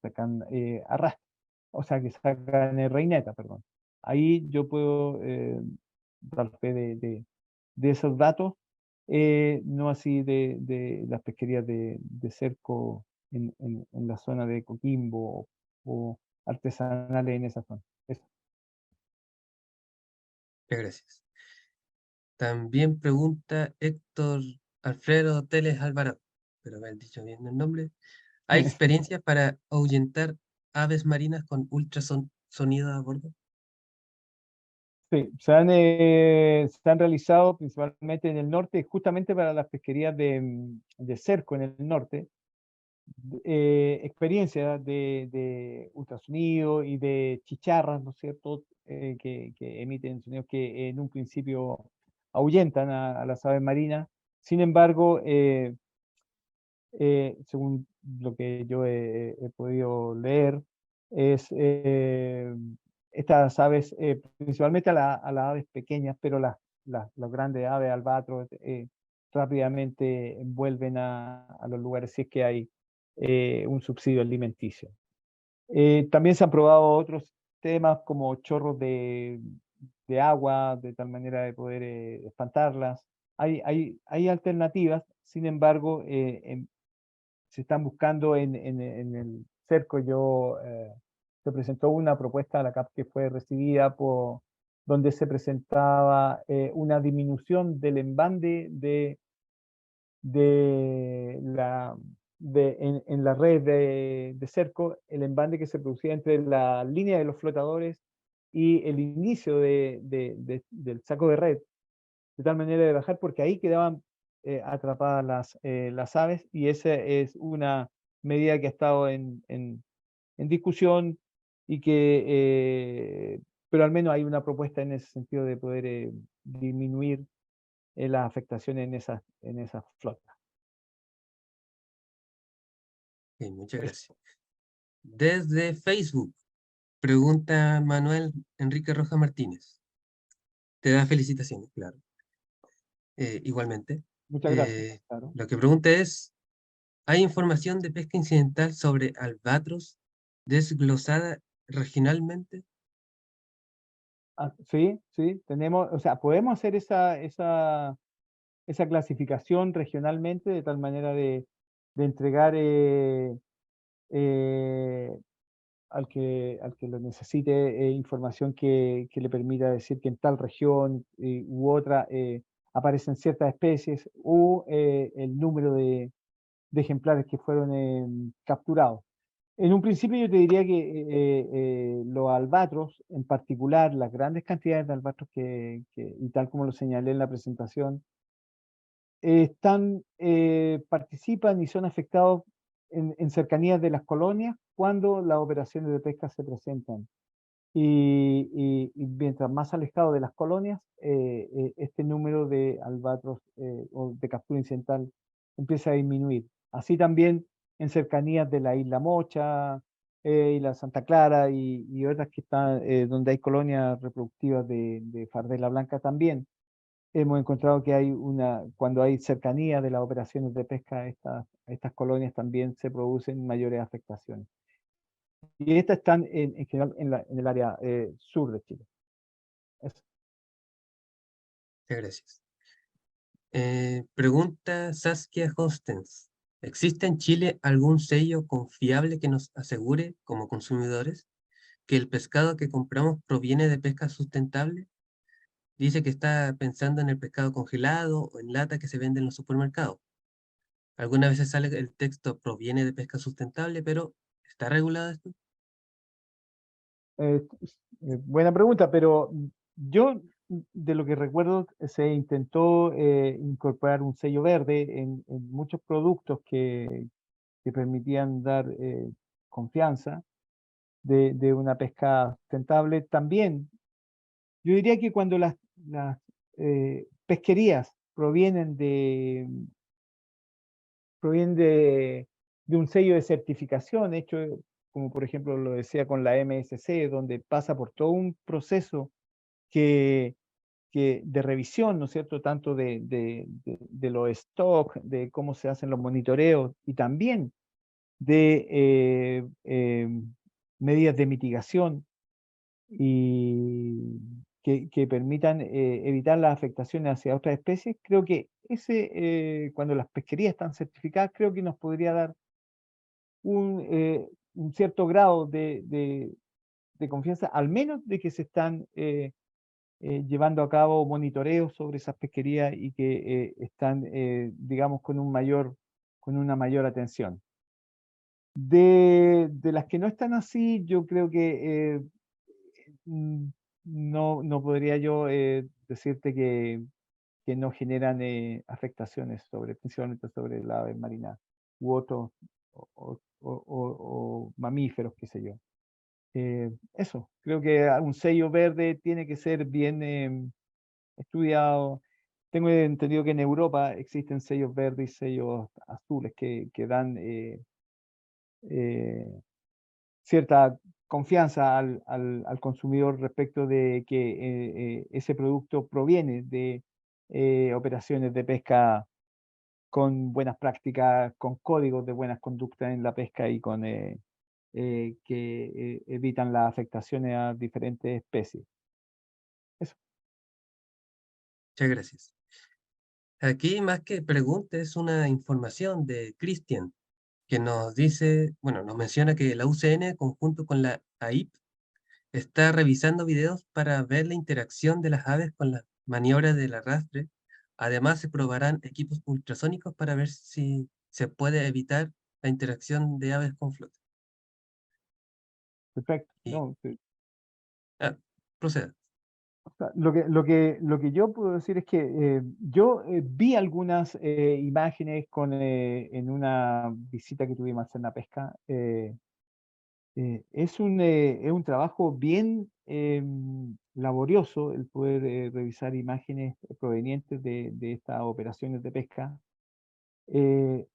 sacan arrastre, o sea, que sacan reineta, perdón. Ahí yo puedo dar fe de esos datos, no así de las pesquerías de cerco en la zona de Coquimbo o artesanales en esa zona. Eso. Muchas gracias. También pregunta Héctor Alfredo Teles Alvarado, pero haber dicho bien el nombre. ¿Hay experiencias para ahuyentar aves marinas con ultrasonido a bordo? Sí, se han realizado principalmente en el norte, justamente para las pesquerías de cerco en el norte, experiencias de ultrasonido y de chicharras, ¿no es cierto?, que emiten sonidos que en un principio ahuyentan a las aves marinas. Sin embargo, según lo que yo he podido leer, es estas aves, principalmente a las aves pequeñas, pero las grandes aves, albatros, rápidamente vuelven a los lugares si es que hay un subsidio alimenticio. También se han probado otros temas como chorros de agua, de tal manera de poder espantarlas. Hay alternativas, sin embargo, se están buscando en el cerco. Se presentó una propuesta a la CAP que fue recibida donde se presentaba una disminución del embande de la, en la red de cerco, el embande que se producía entre la línea de los flotadores y el inicio del saco de red, de tal manera de bajar, porque ahí quedaban atrapadas las aves, y esa es una medida que ha estado en discusión y pero al menos hay una propuesta en ese sentido de poder disminuir las afectaciones en esas flotas. Ok, muchas Eso. gracias. Desde Facebook, pregunta Manuel Enrique Roja Martínez. Te da felicitaciones, claro. Igualmente. Muchas gracias. Claro. Lo que pregunta es, ¿hay información de pesca incidental sobre albatros desglosada regionalmente? Sí, sí, tenemos, o sea, podemos hacer esa clasificación regionalmente de tal manera de entregar eh, al que lo necesite información que le permita decir que en tal región u otra aparecen ciertas especies o el número de ejemplares que fueron capturados. En un principio yo te diría que los albatros, en particular las grandes cantidades de albatros y tal como lo señalé en la presentación, participan y son afectados en cercanías de las colonias cuando las operaciones de pesca se presentan. Y mientras más alejado de las colonias, este número de albatros o de captura incidental empieza a disminuir. Así también en cercanías de la isla Mocha, isla Santa Clara y otras que están donde hay colonias reproductivas de fardela blanca también. Hemos encontrado que hay cuando hay cercanía de las operaciones de pesca a estas colonias también se producen mayores afectaciones. Y estas están en general en el área sur de Chile. Eso. Muchas gracias. Pregunta Saskia Hostens. ¿Existe en Chile algún sello confiable que nos asegure, como consumidores, que el pescado que compramos proviene de pesca sustentable? Dice que está pensando en el pescado congelado o en lata que se vende en los supermercados. Algunas veces sale el texto proviene de pesca sustentable, pero ¿está regulado esto? Buena pregunta, pero yo de lo que recuerdo se intentó incorporar un sello verde en muchos productos que permitían dar confianza de una pesca sustentable. También, yo diría que cuando las pesquerías provienen de un sello de certificación hecho, como por ejemplo lo decía con la MSC, donde pasa por todo un proceso que, de revisión, ¿no es cierto?, tanto de los stock, de cómo se hacen los monitoreos y también de medidas de mitigación y que permitan evitar las afectaciones hacia otras especies. Creo que cuando las pesquerías están certificadas, creo que nos podría dar un cierto grado de confianza, al menos de que se están llevando a cabo monitoreos sobre esas pesquerías y que están, digamos, con una mayor atención. De las que no están así, yo creo que mm, no podría yo decirte que no generan afectaciones principalmente sobre la ave marina u otros o mamíferos, qué sé yo. Eso, creo que un sello verde tiene que ser bien estudiado. Tengo entendido que en Europa existen sellos verdes y sellos azules que dan eh, cierta confianza al consumidor respecto de que ese producto proviene de operaciones de pesca con buenas prácticas, con códigos de buenas conductas en la pesca y que evitan las afectaciones a diferentes especies. Eso. Muchas gracias. Aquí, más que pregunta, es una información de Cristian, que nos dice, bueno, nos menciona que la UCN, conjunto con la AIP, está revisando videos para ver la interacción de las aves con las maniobras del arrastre. Además, se probarán equipos ultrasónicos para ver si se puede evitar la interacción de aves con flota. Perfecto. Y, No, sí. proceda. O sea, lo que yo puedo decir es que yo vi algunas imágenes en una visita que tuvimos en la pesca. Es un trabajo bien laborioso el poder revisar imágenes provenientes de estas operaciones de pesca. Eh,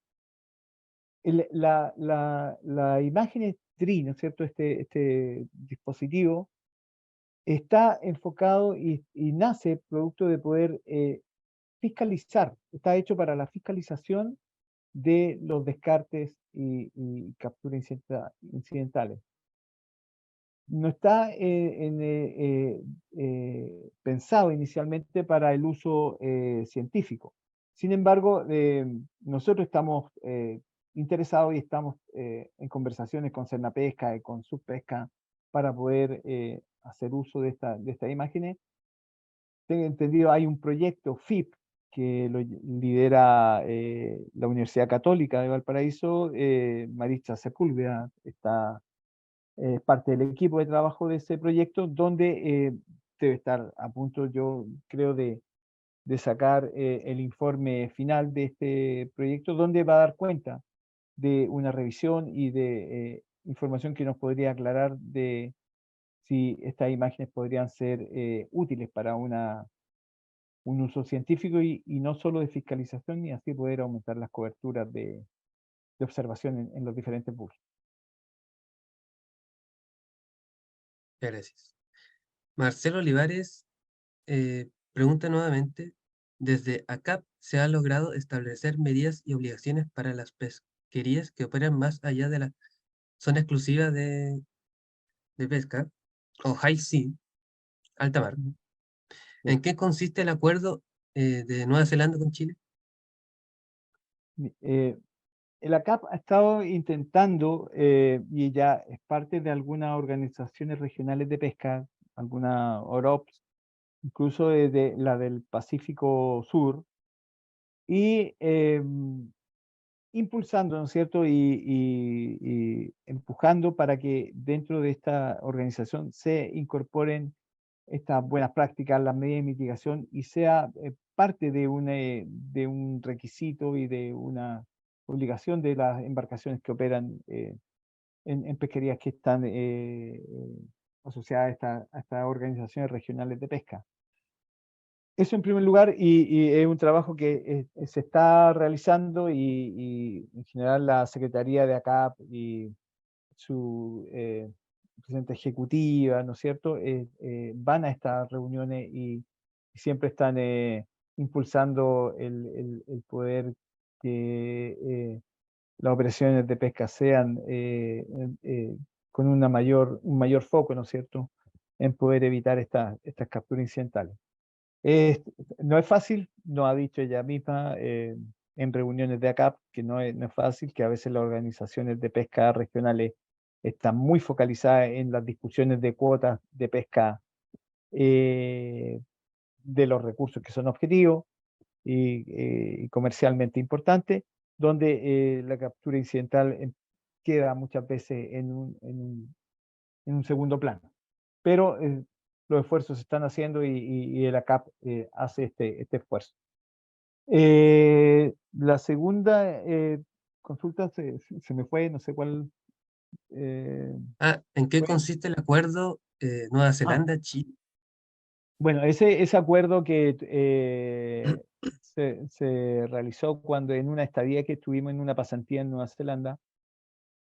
la imagen es TRI, ¿no es cierto? Este dispositivo está enfocado y nace producto de poder fiscalizar, está hecho para la fiscalización de los descartes y capturas incidentales. No está pensado inicialmente para el uso científico. Sin embargo, nosotros estamos interesados y estamos en conversaciones con Cernapesca y con Subpesca para poder hacer uso de estas imágenes. Tengo entendido, hay un proyecto FIP que lo lidera la Universidad Católica de Valparaíso. Maritza Sepúlveda está parte del equipo de trabajo de ese proyecto, donde debe estar a punto, yo creo, de sacar el informe final de este proyecto, donde va a dar cuenta de una revisión y de información que nos podría aclarar de si estas imágenes podrían ser útiles para un uso científico y no solo de fiscalización, y así poder aumentar las coberturas de observación en los diferentes buques. Muchas gracias. Marcelo Olivares pregunta nuevamente, desde ACAP se ha logrado establecer medidas y obligaciones para las pesquerías que operan más allá de la zona exclusiva de pesca, o High Sea, alta mar. Ujú. ¿En qué consiste el acuerdo de Nueva Zelanda con Chile? El ACAP ha estado intentando, y ya es parte de algunas organizaciones regionales de pesca, alguna OROPS, incluso de la del Pacífico Sur, y impulsando, ¿no es cierto? Y empujando para que dentro de esta organización se incorporen estas buenas prácticas, las medidas de mitigación, y sea parte de un requisito y de una obligación de las embarcaciones que operan en pesquerías que están asociadas a estas organizaciones regionales de pesca. Eso en primer lugar, y es un trabajo que se está realizando, y en general la Secretaría de ACAP y su presidenta ejecutiva, ¿no es cierto?, van a estas reuniones y siempre están impulsando el poder que las operaciones de pesca sean con un mayor foco, ¿no es cierto?, en poder evitar estas capturas incidentales. No es fácil, nos ha dicho ella misma en reuniones de ACAP, que no es fácil, que a veces las organizaciones de pesca regionales están muy focalizadas en las discusiones de cuotas de pesca de los recursos que son objetivos y comercialmente importantes, donde la captura incidental queda muchas veces en un segundo plano. Pero los esfuerzos se están haciendo y el ACAP hace este esfuerzo. La segunda consulta se me fue, no sé cuál. ¿En qué Fue. consiste el acuerdo Nueva Ah, Zelanda-Chile? bueno, ese acuerdo que se realizó cuando en una estadía que estuvimos en una pasantía en Nueva Zelanda,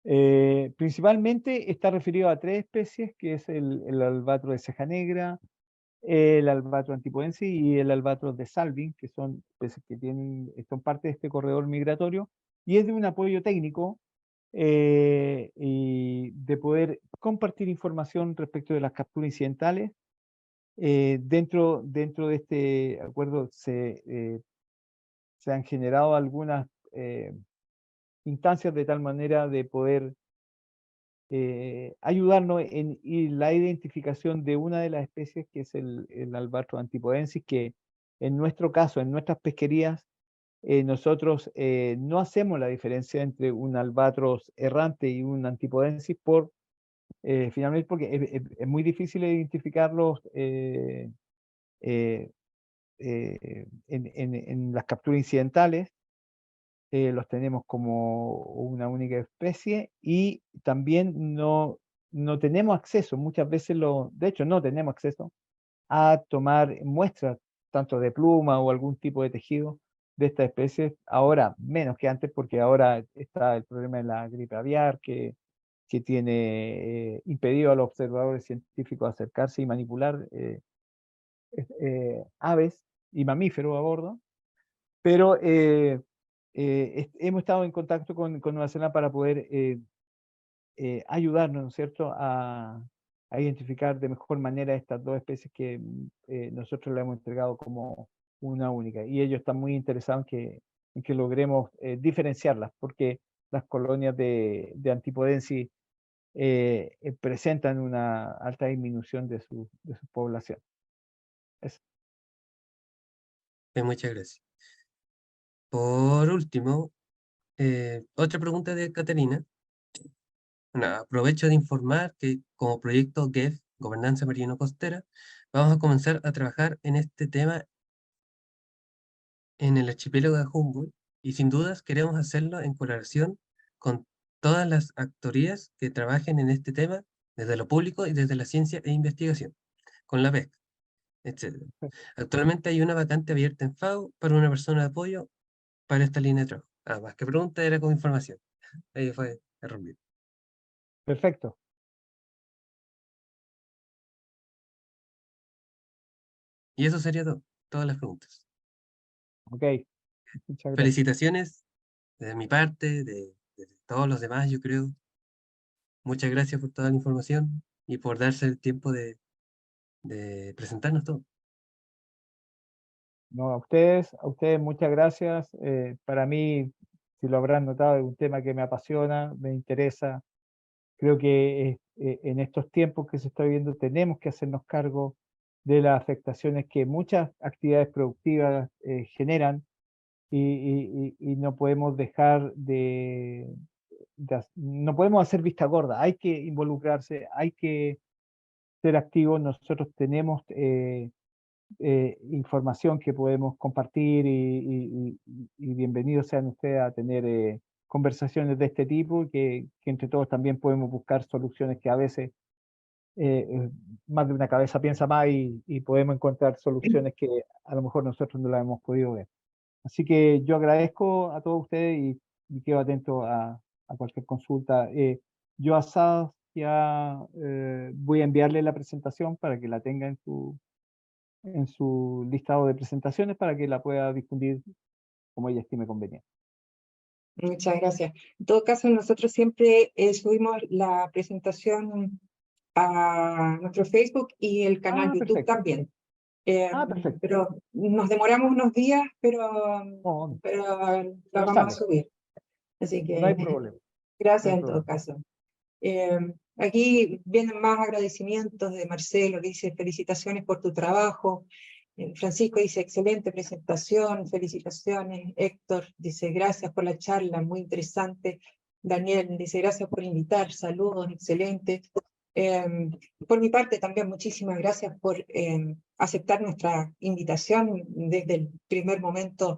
principalmente está referido a tres especies, que es el albatros de ceja negra, el albatros antipodensis y el albatros de Salvin, que son especies que son parte de este corredor migratorio, y es de un apoyo técnico y de poder compartir información respecto de las capturas incidentales. Dentro de este acuerdo se han generado algunas instancias de tal manera de poder ayudarnos en la identificación de una de las especies, que es el albatros antipodensis, que en nuestro caso, en nuestras pesquerías, nosotros no hacemos la diferencia entre un albatros errante y un antipodensis finalmente porque es muy difícil identificarlos eh, en las capturas incidentales. Los tenemos como una única especie y también no tenemos acceso, muchas veces de hecho no tenemos acceso a tomar muestras tanto de pluma o algún tipo de tejido de esta especie, ahora menos que antes, porque ahora está el problema de la gripe aviar que tiene impedido a los observadores científicos acercarse y manipular aves y mamíferos a bordo, pero hemos estado en contacto con Nueva Zelanda para poder ayudarnos, ¿no es cierto?, a identificar de mejor manera estas dos especies que nosotros le hemos entregado como una única. Y ellos están muy interesados en que logremos diferenciarlas, porque las colonias de Antipodensis presentan una alta disminución de su población. Eso. Muchas gracias. Por último, otra pregunta de Caterina. Bueno, aprovecho de informar que como proyecto GEF, Gobernanza Marino Costera, vamos a comenzar a trabajar en este tema en el archipiélago de Humboldt y sin dudas queremos hacerlo en colaboración con todas las actorías que trabajen en este tema desde lo público y desde la ciencia e investigación, con la pesca. etc. Sí. Actualmente hay una vacante abierta en FAO para una persona de apoyo para esta línea de trabajo. Ah, más que pregunta, era con información. Ahí fue error mío. Perfecto. Y eso sería todo, todas las preguntas. Ok. Muchas gracias. Felicitaciones de mi parte, de todos los demás, yo creo. Muchas gracias por toda la información y por darse el tiempo de presentarnos todo. No, a ustedes muchas gracias. Para mí, si lo habrán notado, es un tema que me apasiona, me interesa. Creo que en estos tiempos que se está viviendo tenemos que hacernos cargo de las afectaciones que muchas actividades productivas generan y no podemos dejar no podemos hacer vista gorda, hay que involucrarse, hay que ser activos. Nosotros tenemos información que podemos compartir y bienvenidos sean ustedes a tener conversaciones de este tipo y que entre todos también podemos buscar soluciones que a veces más de una cabeza piensa más y podemos encontrar soluciones que a lo mejor nosotros no las hemos podido ver. Así que yo agradezco a todos ustedes y quedo atento a cualquier consulta. Yo a SAS ya voy a enviarle la presentación para que la tenga en su listado de presentaciones para que la pueda difundir como ella estime conveniente. Muchas gracias. En todo caso, nosotros siempre subimos la presentación a nuestro Facebook y el canal YouTube Perfecto. también. Perfecto. Pero nos demoramos unos días, pero No, lo pero vamos a sale, subir. Así no hay que problema. No gracias hay en todo problema. caso. Aquí vienen más agradecimientos de Marcelo, que dice felicitaciones por tu trabajo. Francisco dice excelente presentación, felicitaciones. Héctor dice gracias por la charla, muy interesante. Daniel dice gracias por invitar, saludos, excelente. Por mi parte también muchísimas gracias por aceptar nuestra invitación. Desde el primer momento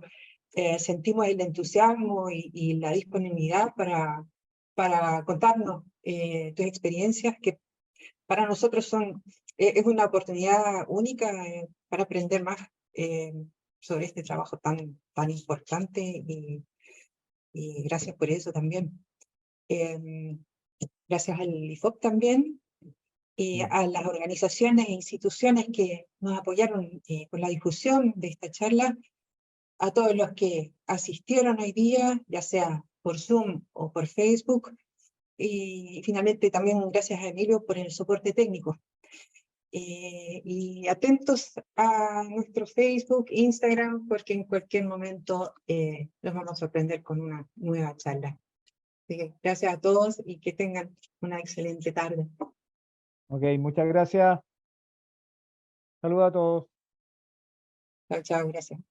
sentimos el entusiasmo y la disponibilidad para contarnos tus experiencias, que para nosotros es una oportunidad única para aprender más sobre este trabajo tan importante y gracias por eso también. Gracias al IFOP también y a las organizaciones e instituciones que nos apoyaron con la difusión de esta charla, a todos los que asistieron hoy día, ya sea por Zoom o por Facebook, y finalmente también gracias a Emilio por el soporte técnico. Y atentos a nuestro Facebook, Instagram, porque en cualquier momento los vamos a sorprender con una nueva charla. Así que gracias a todos y que tengan una excelente tarde. Ok, muchas gracias. Saludos a todos. Chao, chao, gracias.